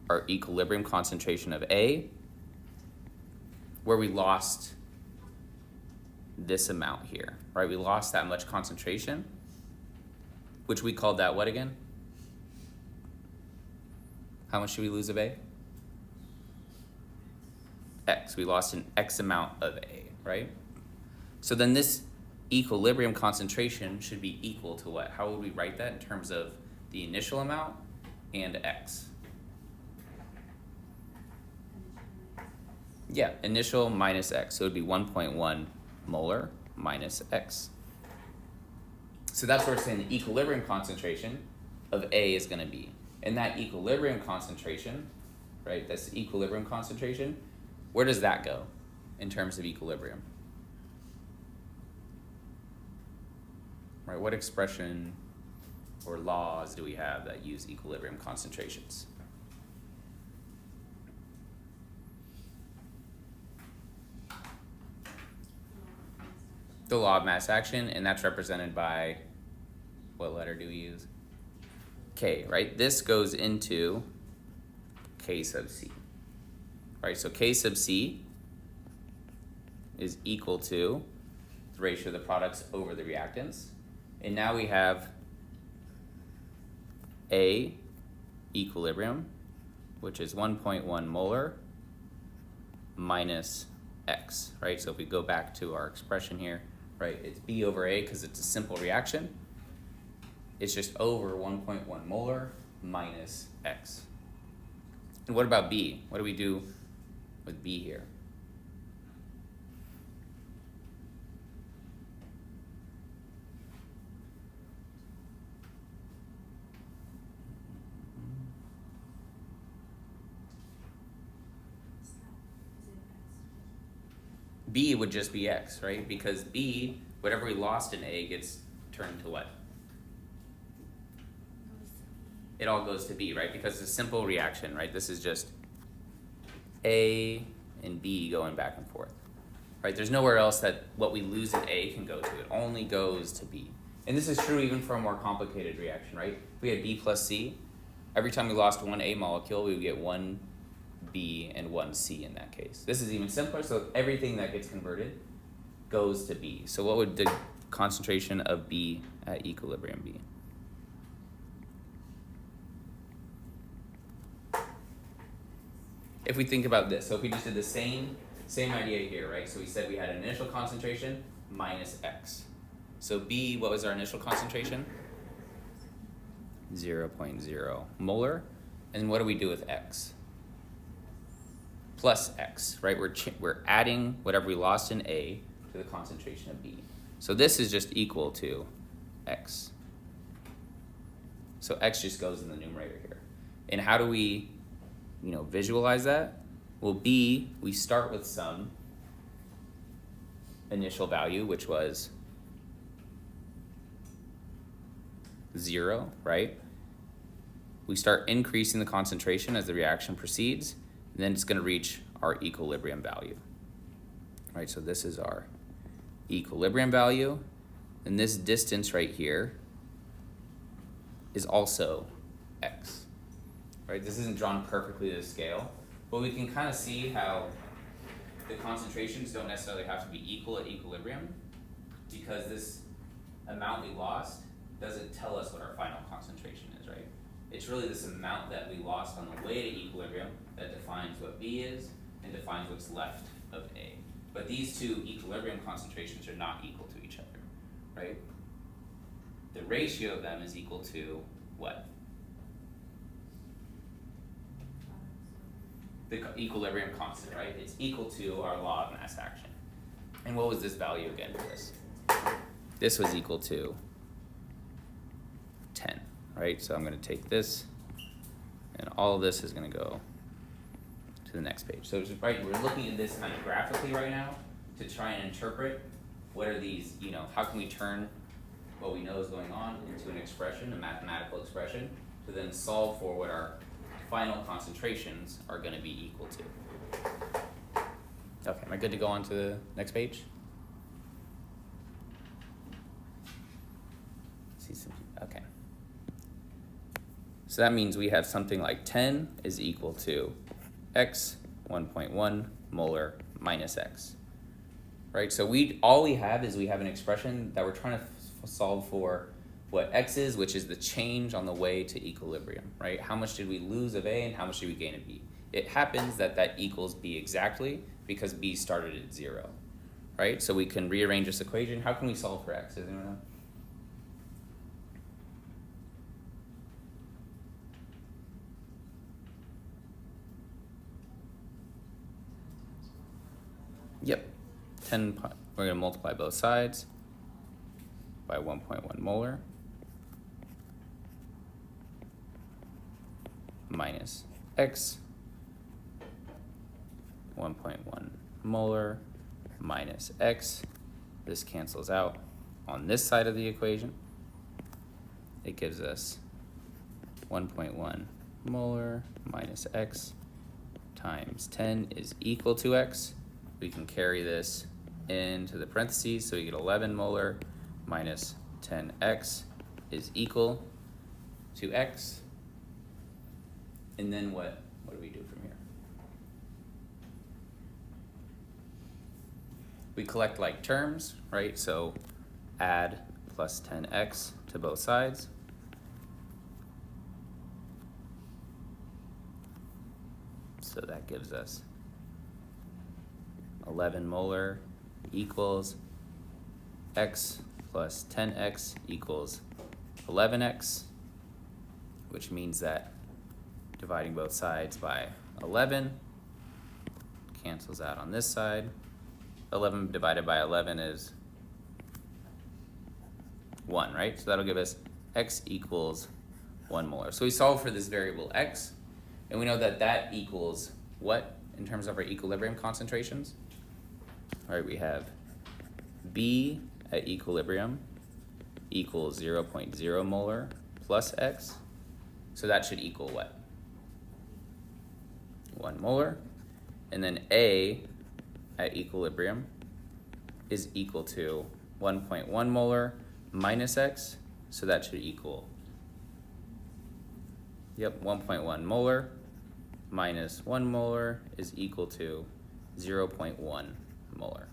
our equilibrium concentration of A, where we lost this amount here, right? We lost that much concentration, which we called that what again? How much did we lose of A? X. We lost an X amount of A, right? So then this equilibrium concentration should be equal to what? How would we write that in terms of the initial amount and X? Yeah, initial minus X. So it would be 1.1 molar minus X. So that's where we're saying the equilibrium concentration of A is going to be. And that equilibrium concentration, right, that's the equilibrium concentration, where does that go in terms of equilibrium? Right, what expression or laws do we have that use equilibrium concentrations? The law of mass action, and that's represented by, what letter do we use? K, right? This goes into K sub C, right? So K sub C is equal to the ratio of the products over the reactants. And now we have A equilibrium, which is 1.1 molar minus X, right? So if we go back to our expression here, right, it's B over A because it's a simple reaction. It's just over 1.1 molar minus X. And what about B? What do we do with B here? B would just be X, right? Because B, whatever we lost in A gets turned to what? It all goes to B, right? Because it's a simple reaction, right? This is just A and B going back and forth, right? There's nowhere else that what we lose in A can go to. It only goes to B. And this is true even for a more complicated reaction, right? If we had B plus C, every time we lost one A molecule, we would get one B and one C in that case. This is even simpler, so everything that gets converted goes to B. So what would the concentration of B at equilibrium be? If we think about this, so if we just did the same idea here, right? So we said we had an initial concentration minus X. So B, what was our initial concentration? 0.0 molar. And what do we do with X? Plus X, right? We're adding whatever we lost in A to the concentration of B. So this is just equal to X. So X just goes in the numerator here. And how do we, visualize that? Well, B, we start with some initial value, which was 0, right? We start increasing the concentration as the reaction proceeds, and then it's going to reach our equilibrium value, right? So this is our equilibrium value, and this distance right here is also X, right? This isn't drawn perfectly to scale, but we can kind of see how the concentrations don't necessarily have to be equal at equilibrium, because this amount we lost doesn't tell us what our final concentration is, right? It's really this amount that we lost on the way to equilibrium that defines what B is and defines what's left of A. But these two equilibrium concentrations are not equal to each other, right? The ratio of them is equal to what? The equilibrium constant, right? It's equal to our law of mass action. And what was this value again for this? This was equal to 10, right? So I'm going to take this, and all of this is going to go to the next page. So right, we're looking at this kind of graphically right now to try and interpret what are these, how can we turn what we know is going on into an expression, a mathematical expression, to then solve for what our final concentrations are going to be equal to. Okay, am I good to go on to the next page? Okay. So that means we have something like 10 is equal to X 1.1 molar minus X, right? So all we have is we have an expression that we're trying to solve for what X is, which is the change on the way to equilibrium, right? How much did we lose of A and how much did we gain of B? It happens that equals B exactly because B started at 0, right? So we can rearrange this equation. How can we solve for X? Does anyone know? Yep, we're going to multiply both sides by 1.1 molar minus X 1.1 molar minus X. This cancels out on this side of the equation. It gives us 1.1 molar minus X times 10 is equal to X. We can carry this into the parentheses, so we get 11 molar minus 10X is equal to X. And then what do we do from here? We collect like terms, right? So add plus 10X to both sides. So that gives us 11 molar equals X plus 10X equals 11x, which means that dividing both sides by 11 cancels out on this side. 11 divided by 11 is 1, right? So that'll give us x equals 1 molar. So we solve for this variable x, and we know that that equals what in terms of our equilibrium concentrations? All right, we have B at equilibrium equals 0.0 molar plus x. So that should equal what? 1 molar. And then A at equilibrium is equal to 1.1 molar minus x. So that should equal, 1.1 molar minus 1 molar is equal to 0.1 molar.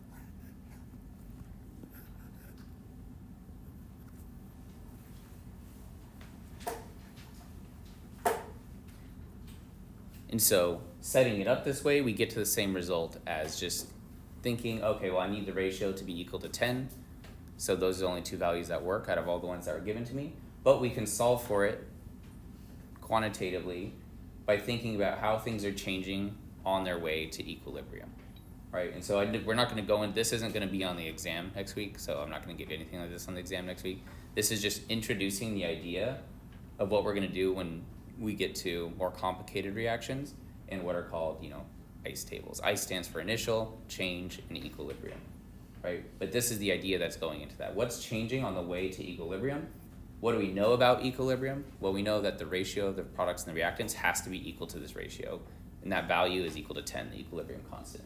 And so setting it up this way, we get to the same result as just thinking, okay, well, I need the ratio to be equal to 10. So those are the only two values that work out of all the ones that were given to me. But we can solve for it quantitatively by thinking about how things are changing on their way to equilibrium, right? And so we're not going to go in, this isn't going to be on the exam next week, so I'm not going to give you anything like this on the exam next week. This is just introducing the idea of what we're going to do when we get to more complicated reactions in what are called, ICE tables. ICE stands for initial, change, and equilibrium, right? But this is the idea that's going into that. What's changing on the way to equilibrium? What do we know about equilibrium? Well, we know that the ratio of the products and the reactants has to be equal to this ratio, and that value is equal to 10, the equilibrium constant.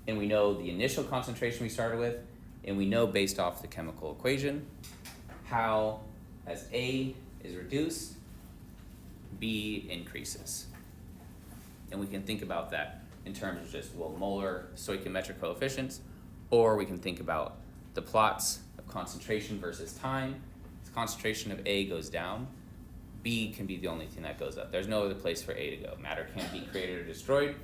And we know the initial concentration we started with, and we know based off the chemical equation how as A is reduced, B increases. And we can think about that in terms of just, molar stoichiometric coefficients, or we can think about the plots of concentration versus time. The concentration of A goes down, B can be the only thing that goes up. There's no other place for A to go. Matter can't be created or destroyed,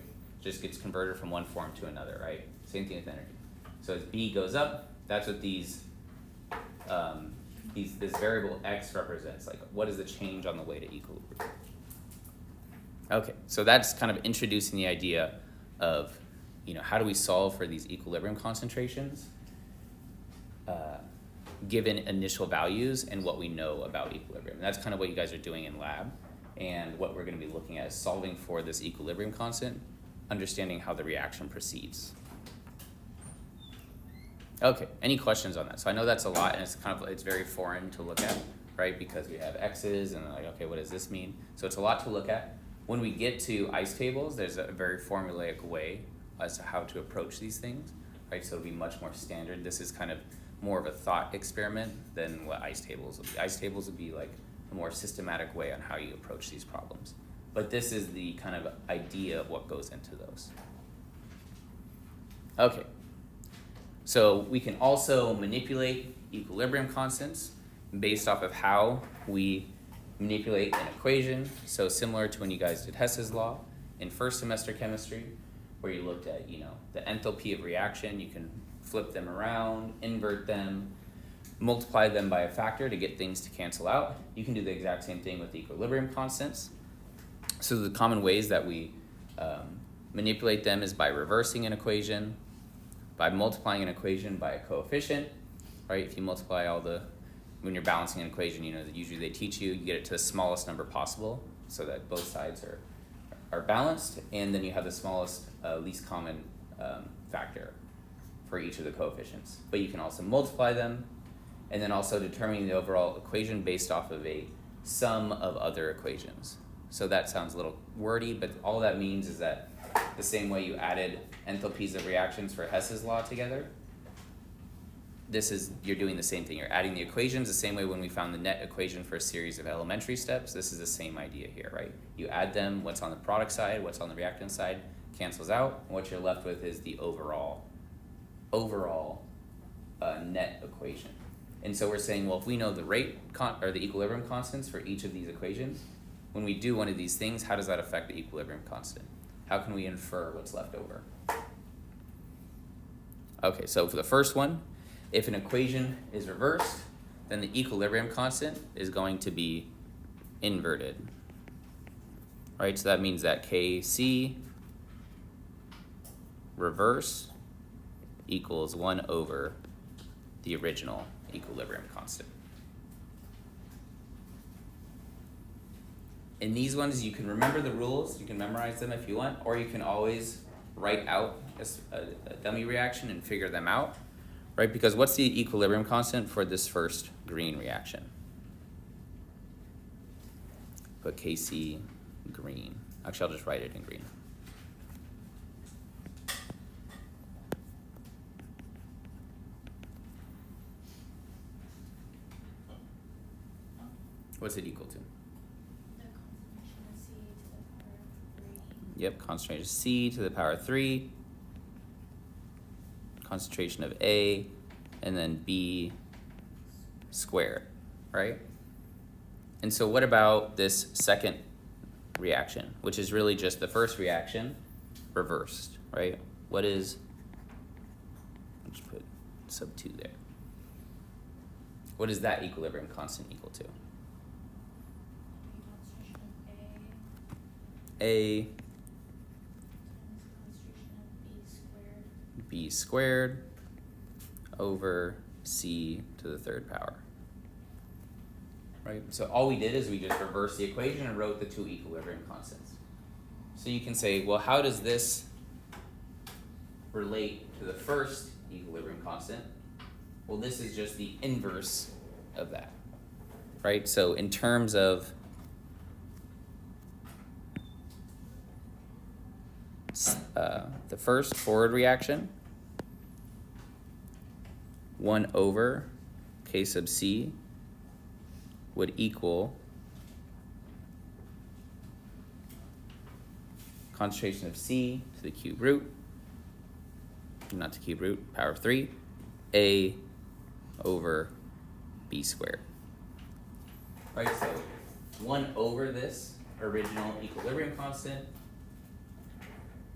just gets converted from one form to another, right? Same thing with energy. So as B goes up, that's what this variable x represents. Like, what is the change on the way to equilibrium? Okay, so that's kind of introducing the idea of, how do we solve for these equilibrium concentrations given initial values and what we know about equilibrium. And that's kind of what you guys are doing in lab, and what we're going to be looking at is solving for this equilibrium constant, understanding how the reaction proceeds. Okay, any questions on that? So I know that's a lot, and it's very foreign to look at, right? Because we have x's and like, okay, what does this mean? So it's a lot to look at. When we get to ICE tables, there's a very formulaic way as to how to approach these things, right? So it'll be much more standard. This is kind of more of a thought experiment than what ICE tables will be. ICE tables would be like a more systematic way on how you approach these problems. But this is the kind of idea of what goes into those. Okay, so we can also manipulate equilibrium constants based off of how we manipulate an equation. So similar to when you guys did Hess's law in first semester chemistry, where you looked at, the enthalpy of reaction. You can flip them around, invert them, multiply them by a factor to get things to cancel out. You can do the exact same thing with equilibrium constants. So the common ways that we manipulate them is by reversing an equation, by multiplying an equation by a coefficient, right? If you multiply when you're balancing an equation, that usually they teach you get it to the smallest number possible so that both sides are balanced, and then you have the smallest least common factor for each of the coefficients. But you can also multiply them, and then also determining the overall equation based off of a sum of other equations. So that sounds a little wordy, but all that means is that the same way you added enthalpies of reactions for Hess's law together, you're doing the same thing. You're adding the equations the same way when we found the net equation for a series of elementary steps. This is the same idea here, right? You add them, what's on the product side, what's on the reactant side, cancels out, and what you're left with is the overall net equation. And so we're saying, well, if we know the rate or the equilibrium constants for each of these equations, when we do one of these things, how does that affect the equilibrium constant? How can we infer what's left over? Okay, so for the first one, if an equation is reversed, then the equilibrium constant is going to be inverted. Right, so that means that Kc reverse equals 1 over the original equilibrium constant. In these ones, you can remember the rules, you can memorize them if you want, or you can always write out a dummy reaction and figure them out, right? Because what's the equilibrium constant for this first green reaction? Put Kc green. Actually, I'll just write it in green. What's it equal to? Yep, concentration of C to the power of 3, concentration of A, and then B squared, right? And so what about this second reaction, which is really just the first reaction reversed, right? What is, I'll just put sub 2 there. What is that equilibrium constant equal to? A B squared over C to the third power. Right? So all we did is we just reversed the equation and wrote the two equilibrium constants. So you can say, well, how does this relate to the first equilibrium constant? Well, this is just the inverse of that. Right? So in terms of the first forward reaction, 1 over K sub C would equal concentration of C to the cube root, not to cube root, power of 3, A over B squared. Right, so 1 over this original equilibrium constant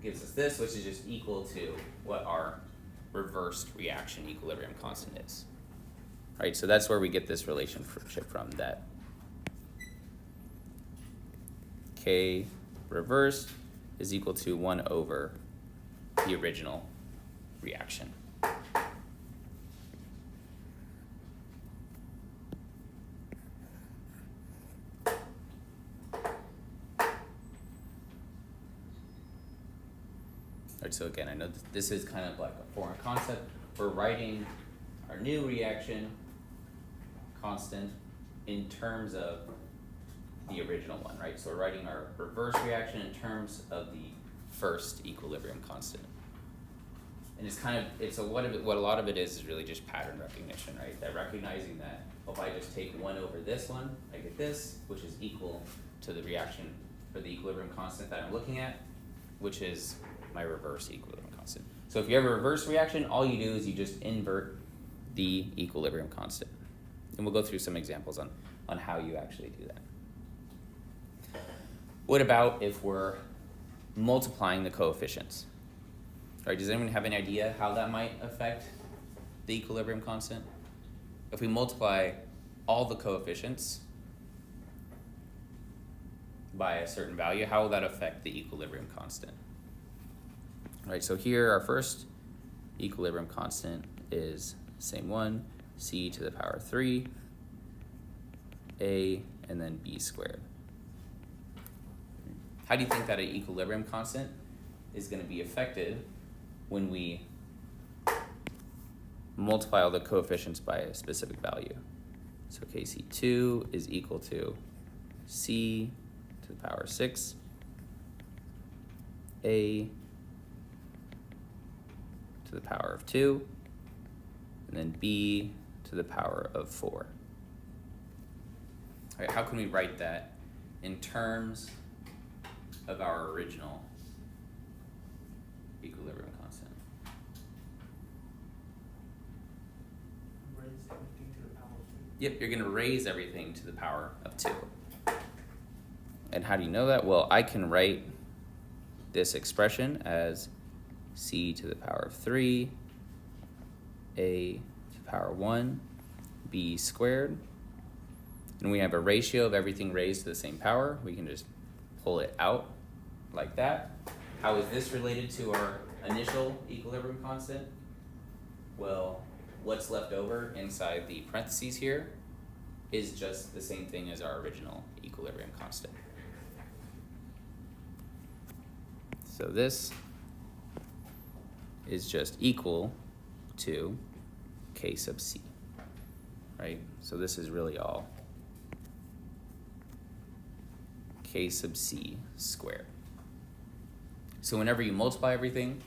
gives us this, which is just equal to what our reversed reaction equilibrium constant is. Right, so that's where we get this relationship from, that K reversed is equal to 1 over the original reaction. Right, so again, I know this is kind of like a foreign concept. We're writing our new reaction constant in terms of the original one, right? So we're writing our reverse reaction in terms of the first equilibrium constant. And it's kind of, what a lot of it is really just pattern recognition, right? That recognizing that, if I just take 1 over this one, I get this, which is equal to the reaction, or the equilibrium constant that I'm looking at, which is my reverse equilibrium constant. So if you have a reverse reaction, all you do is you just invert the equilibrium constant. And we'll go through some examples on how you actually do that. What about if we're multiplying the coefficients? Right, does anyone have any idea how that might affect the equilibrium constant? If we multiply all the coefficients by a certain value, how will that affect the equilibrium constant? Right, so here our first equilibrium constant is the same one, C to the power of 3, A, and then B squared. How do you think that an equilibrium constant is going to be affected when we multiply all the coefficients by a specific value? So Kc2 is equal to C to the power of 6, A to the power of 2, and then B to the power of 4. All right, how can we write that in terms of our original equilibrium constant? Raise everything to the power of 2. Yep, you're going to raise everything to the power of 2. And how do you know that? Well, I can write this expression as C to the power of 3, A to the power of 1, B squared. And we have a ratio of everything raised to the same power. We can just pull it out like that. How is this related to our initial equilibrium constant? Well, what's left over inside the parentheses here is just the same thing as our original equilibrium constant. So this is just equal to K sub C, right? So this is really all K sub C squared. So whenever you multiply everything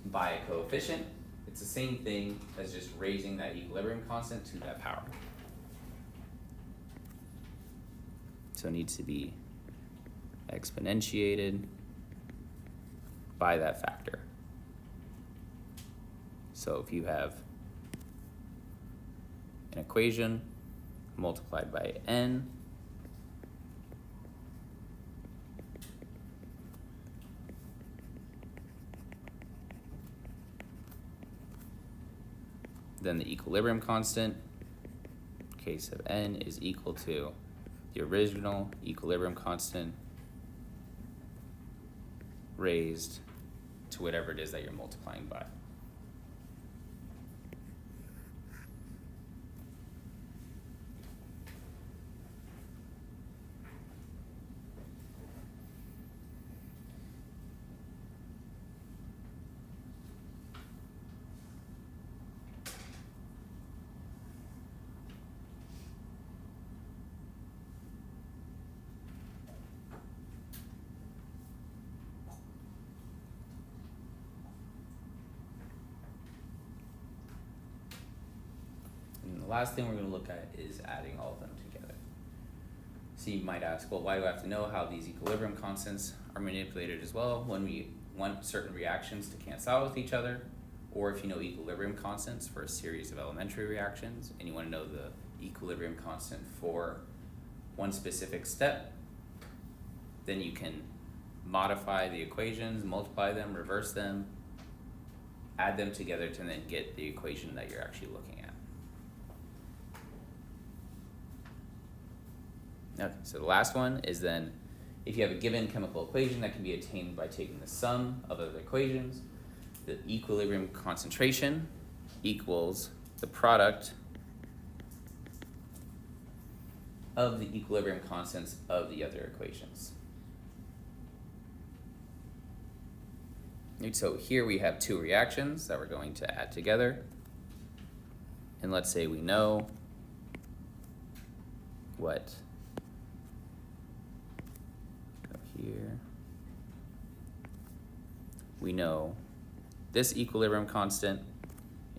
by a coefficient, it's the same thing as just raising that equilibrium constant to that power. So it needs to be exponentiated by that factor. So if you have an equation multiplied by n, then the equilibrium constant, K sub n, is equal to the original equilibrium constant raised to whatever it is that you're multiplying by. And the last thing we're going to look at is adding all of them together. So you might ask, well, why do I have to know how these equilibrium constants are manipulated as well when we want certain reactions to cancel out with each other? Or if you know equilibrium constants for a series of elementary reactions and you want to know the equilibrium constant for one specific step, then you can modify the equations, multiply them, reverse them, add them together to then get the equation that you're actually looking at. Okay, so the last one is then, if you have a given chemical equation that can be attained by taking the sum of other equations, the equilibrium concentration equals the product of the equilibrium constants of the other equations. And so here we have two reactions that we're going to add together. And let's say we know what, go here, we know this equilibrium constant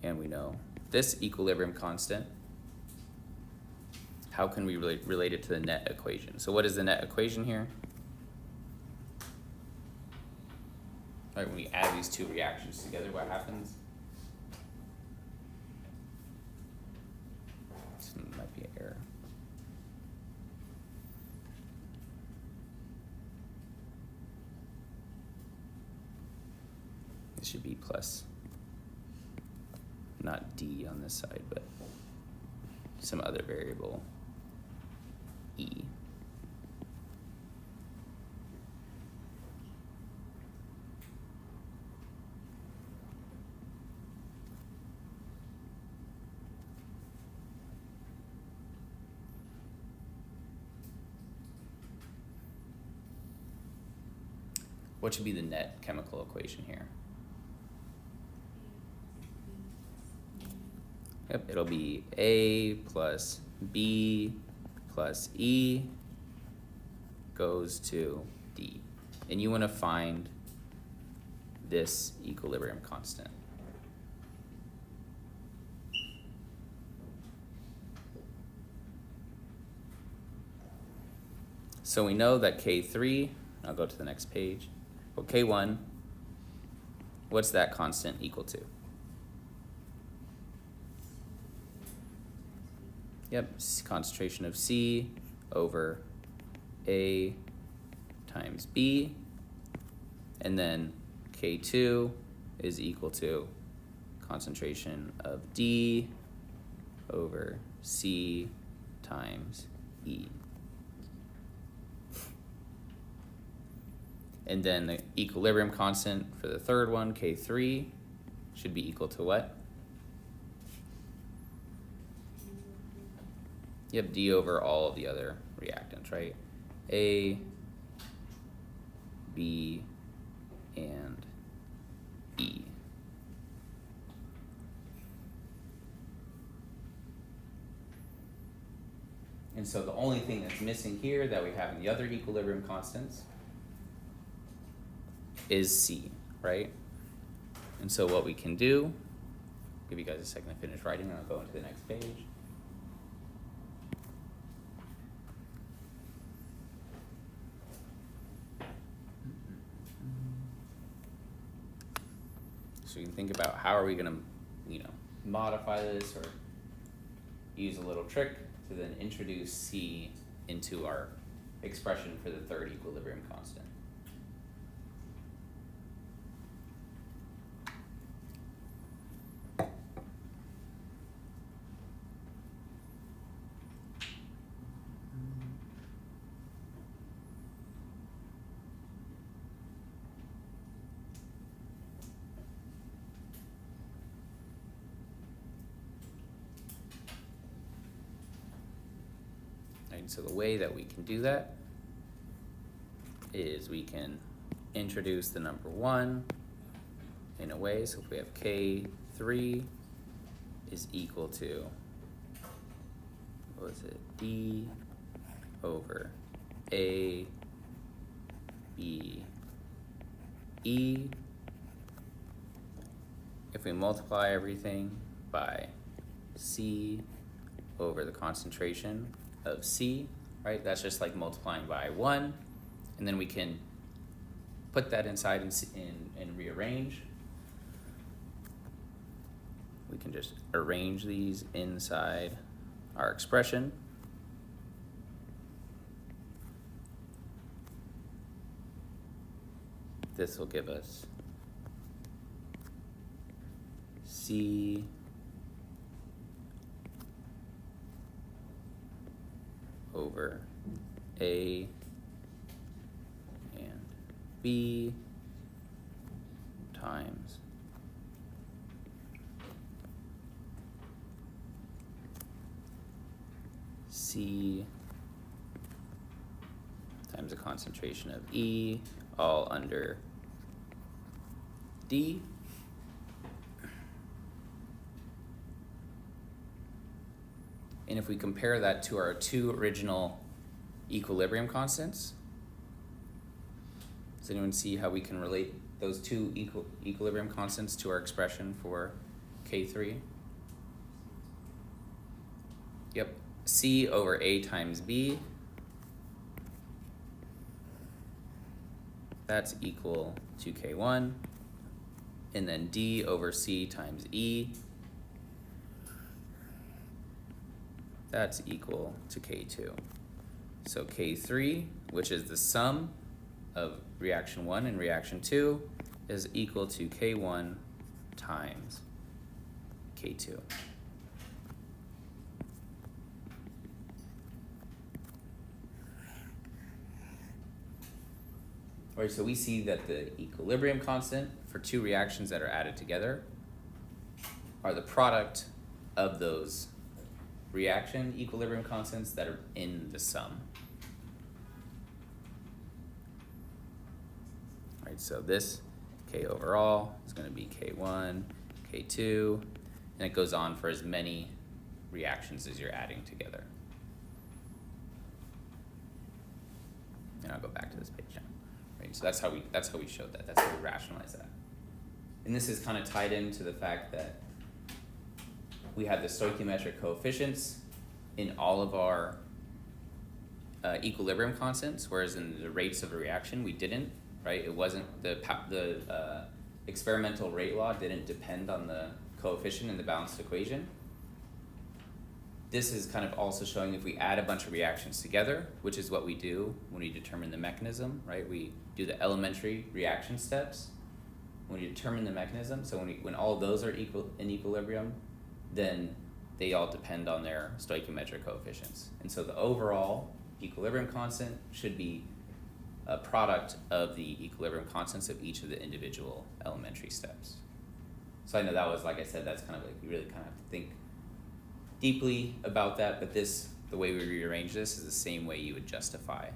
and we know this equilibrium constant. How can we relate it to the net equation? So what is the net equation here? All right, when we add these two reactions together, what happens? This might be an error. This should be plus, not D on this side, but some other variable, E. What should be the net chemical equation here? Yep, it'll be A plus B plus E goes to D. And you want to find this equilibrium constant. So we know that K3, I'll go to the next page, well, K1, what's that constant equal to? Yep, concentration of C over A times B, and then K2 is equal to concentration of D over C times E. And then the equilibrium constant for the third one, K3, should be equal to what? Yep, D over all of the other reactants, right? A, B, and E. And so the only thing that's missing here that we have in the other equilibrium constants is C, right? And so what we can do, give you guys a second to finish writing and I'll go into the next page. So you can think about how are we gonna, modify this or use a little trick to then introduce C into our expression for the third equilibrium constant. Right, so the way that we can do that is we can introduce the number 1 in a way. So if we have K3 is equal to, what was it, D over A, B, E. If we multiply everything by C over the concentration of C, right? That's just like multiplying by 1. And then we can put that inside and rearrange. We can just arrange these inside our expression. This will give us C over A and B times C times the concentration of E, all under D. And if we compare that to our 2 original equilibrium constants, does anyone see how we can relate those 2 equilibrium constants to our expression for K3? Yep, C over A times B. That's equal to K1. And then D over C times E. That's equal to K2. So K3, which is the sum of reaction 1 and reaction 2, is equal to K1 times K2. All right, so we see that the equilibrium constant for 2 reactions that are added together are the product of those reaction equilibrium constants that are in the sum. All right, so this K overall is going to be K1, K2, and it goes on for as many reactions as you're adding together. And I'll go back to this page now. Right, so that's how we showed that. That's how we rationalize that. And this is kind of tied into the fact that we had the stoichiometric coefficients in all of our equilibrium constants, whereas in the rates of a reaction we didn't, right? It wasn't, the experimental rate law didn't depend on the coefficient in the balanced equation. This is kind of also showing if we add a bunch of reactions together, which is what we do when we determine the mechanism, right? We do the elementary reaction steps when we determine the mechanism. So when all of those are in equilibrium, then they all depend on their stoichiometric coefficients. And so the overall equilibrium constant should be a product of the equilibrium constants of each of the individual elementary steps. So I know that was, like I said, that's kind of like, you really kind of have to think deeply about that, but this, the way we rearrange this is the same way you would justify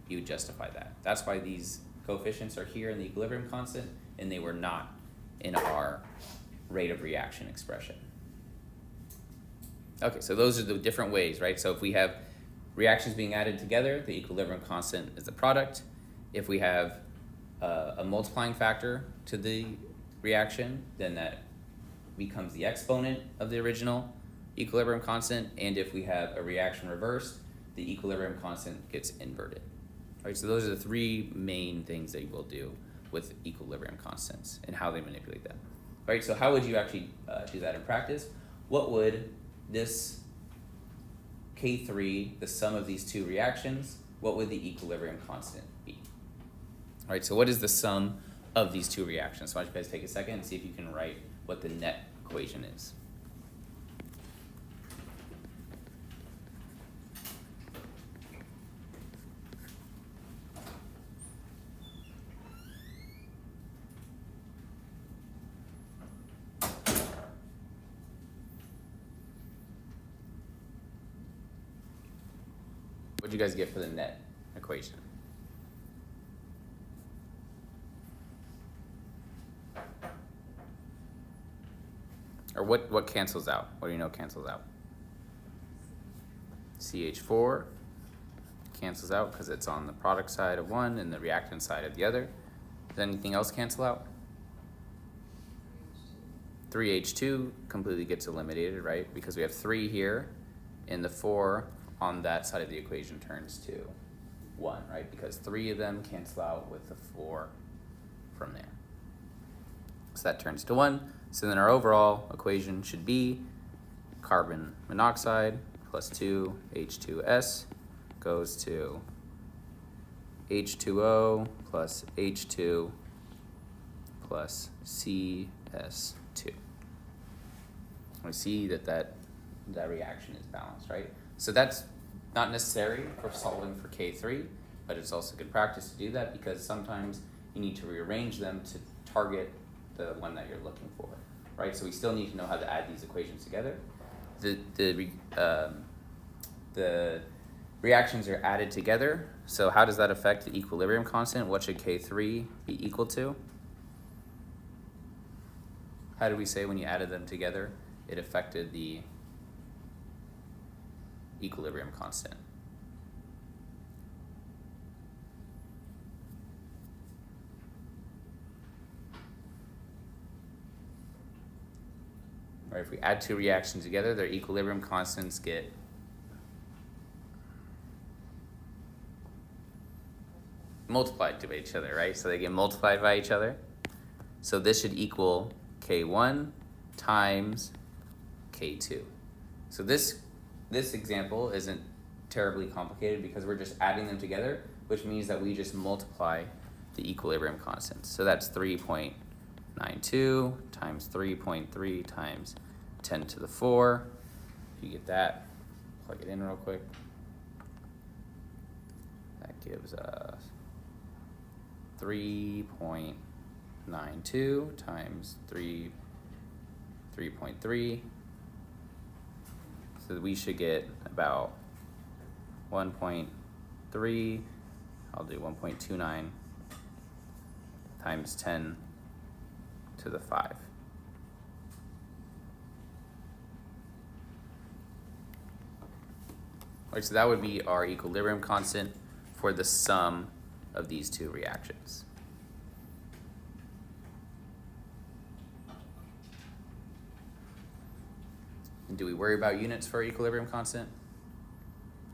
that. That's why these coefficients are here in the equilibrium constant, and they were not in our rate of reaction expression. Okay, so those are the different ways, right? So if we have reactions being added together, the equilibrium constant is the product. If we have a multiplying factor to the reaction, then that becomes the exponent of the original equilibrium constant. And if we have a reaction reversed, the equilibrium constant gets inverted. All right, so those are the three main things that you will do with equilibrium constants and how they manipulate them. All right, so how would you actually do that in practice? What would this K3, the sum of these two reactions, what would the equilibrium constant be? All right, so what is the sum of these two reactions? So why don't you guys take a second and see if you can write what the net equation is. What did you guys get for the net equation? Or what cancels out? What do you know cancels out? CH4 cancels out because it's on the product side of one and the reactant side of the other. Does anything else cancel out? 3H2 completely gets eliminated, right? Because we have 3 here, and the 4 on that side of the equation turns to 1, right? Because 3 of them cancel out with the 4 from there. So that turns to 1. So then our overall equation should be carbon monoxide plus 2H2S goes to H2O plus H2 plus CS2. We see that reaction is balanced, right? So that's not necessary for solving for K3, but it's also good practice to do that because sometimes you need to rearrange them to target the one that you're looking for, right? So we still need to know how to add these equations together. The reactions are added together. So how does that affect the equilibrium constant? What should K3 be equal to? How do we say when you added them together, it affected the equilibrium constant? Right, if we add two reactions together, their equilibrium constants get multiplied to each other, right? So they get multiplied by each other. So this should equal K1 times K2. So this example isn't terribly complicated because we're just adding them together, which means that we just multiply the equilibrium constants. So that's 3.92 times 3.3 times 10 to the 4. If you get that, plug it in real quick. That gives us 3.92 times 3.3. So we should get about 1.3, I'll do 1.29 times 10 to the 5. All right, so that would be our equilibrium constant for the sum of these two reactions. Do we worry about units for equilibrium constant?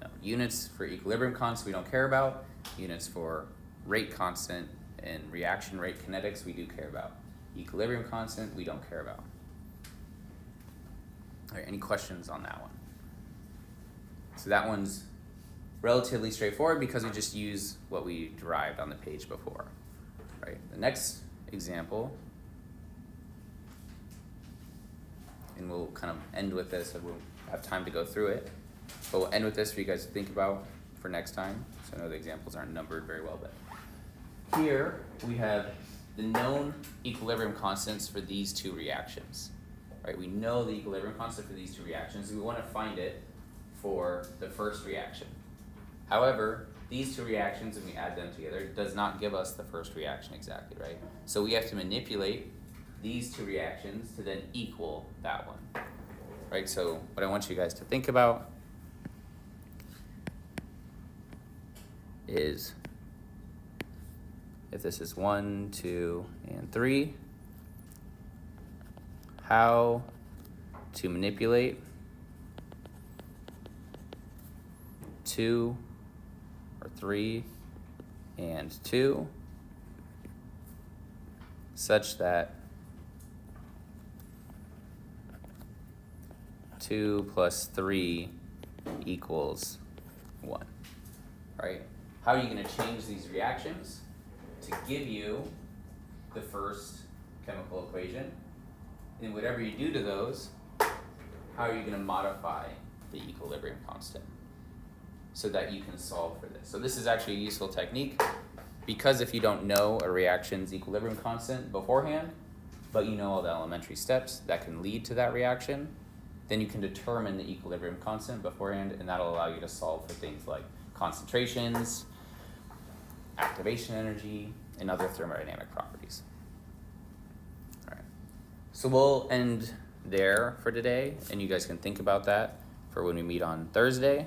No. Units for equilibrium constant we don't care about. Units for rate constant and reaction rate kinetics we do care about. Equilibrium constant we don't care about. All right, any questions on that one? So that one's relatively straightforward because we just use what we derived on the page before. Right. The next example, and we'll kind of end with this, and we'll have time to go through it. But we'll end with this for you guys to think about for next time. So I know the examples aren't numbered very well, but here we have the known equilibrium constants for these two reactions. Right? We know the equilibrium constant for these two reactions. We want to find it for the first reaction. However, these two reactions, when we add them together, does not give us the first reaction exactly, right? So we have to manipulate these two reactions to then equal that one, right? So what I want you guys to think about is if this is 1, 2, and 3, how to manipulate 2 or 3 and 2 such that 2 plus 3 equals 1, right? How are you going to change these reactions to give you the first chemical equation? And whatever you do to those, how are you going to modify the equilibrium constant so that you can solve for this? So this is actually a useful technique because if you don't know a reaction's equilibrium constant beforehand, but you know all the elementary steps that can lead to that reaction, then you can determine the equilibrium constant beforehand, and that'll allow you to solve for things like concentrations, activation energy, and other thermodynamic properties. All right. So we'll end there for today, and you guys can think about that for when we meet on Thursday.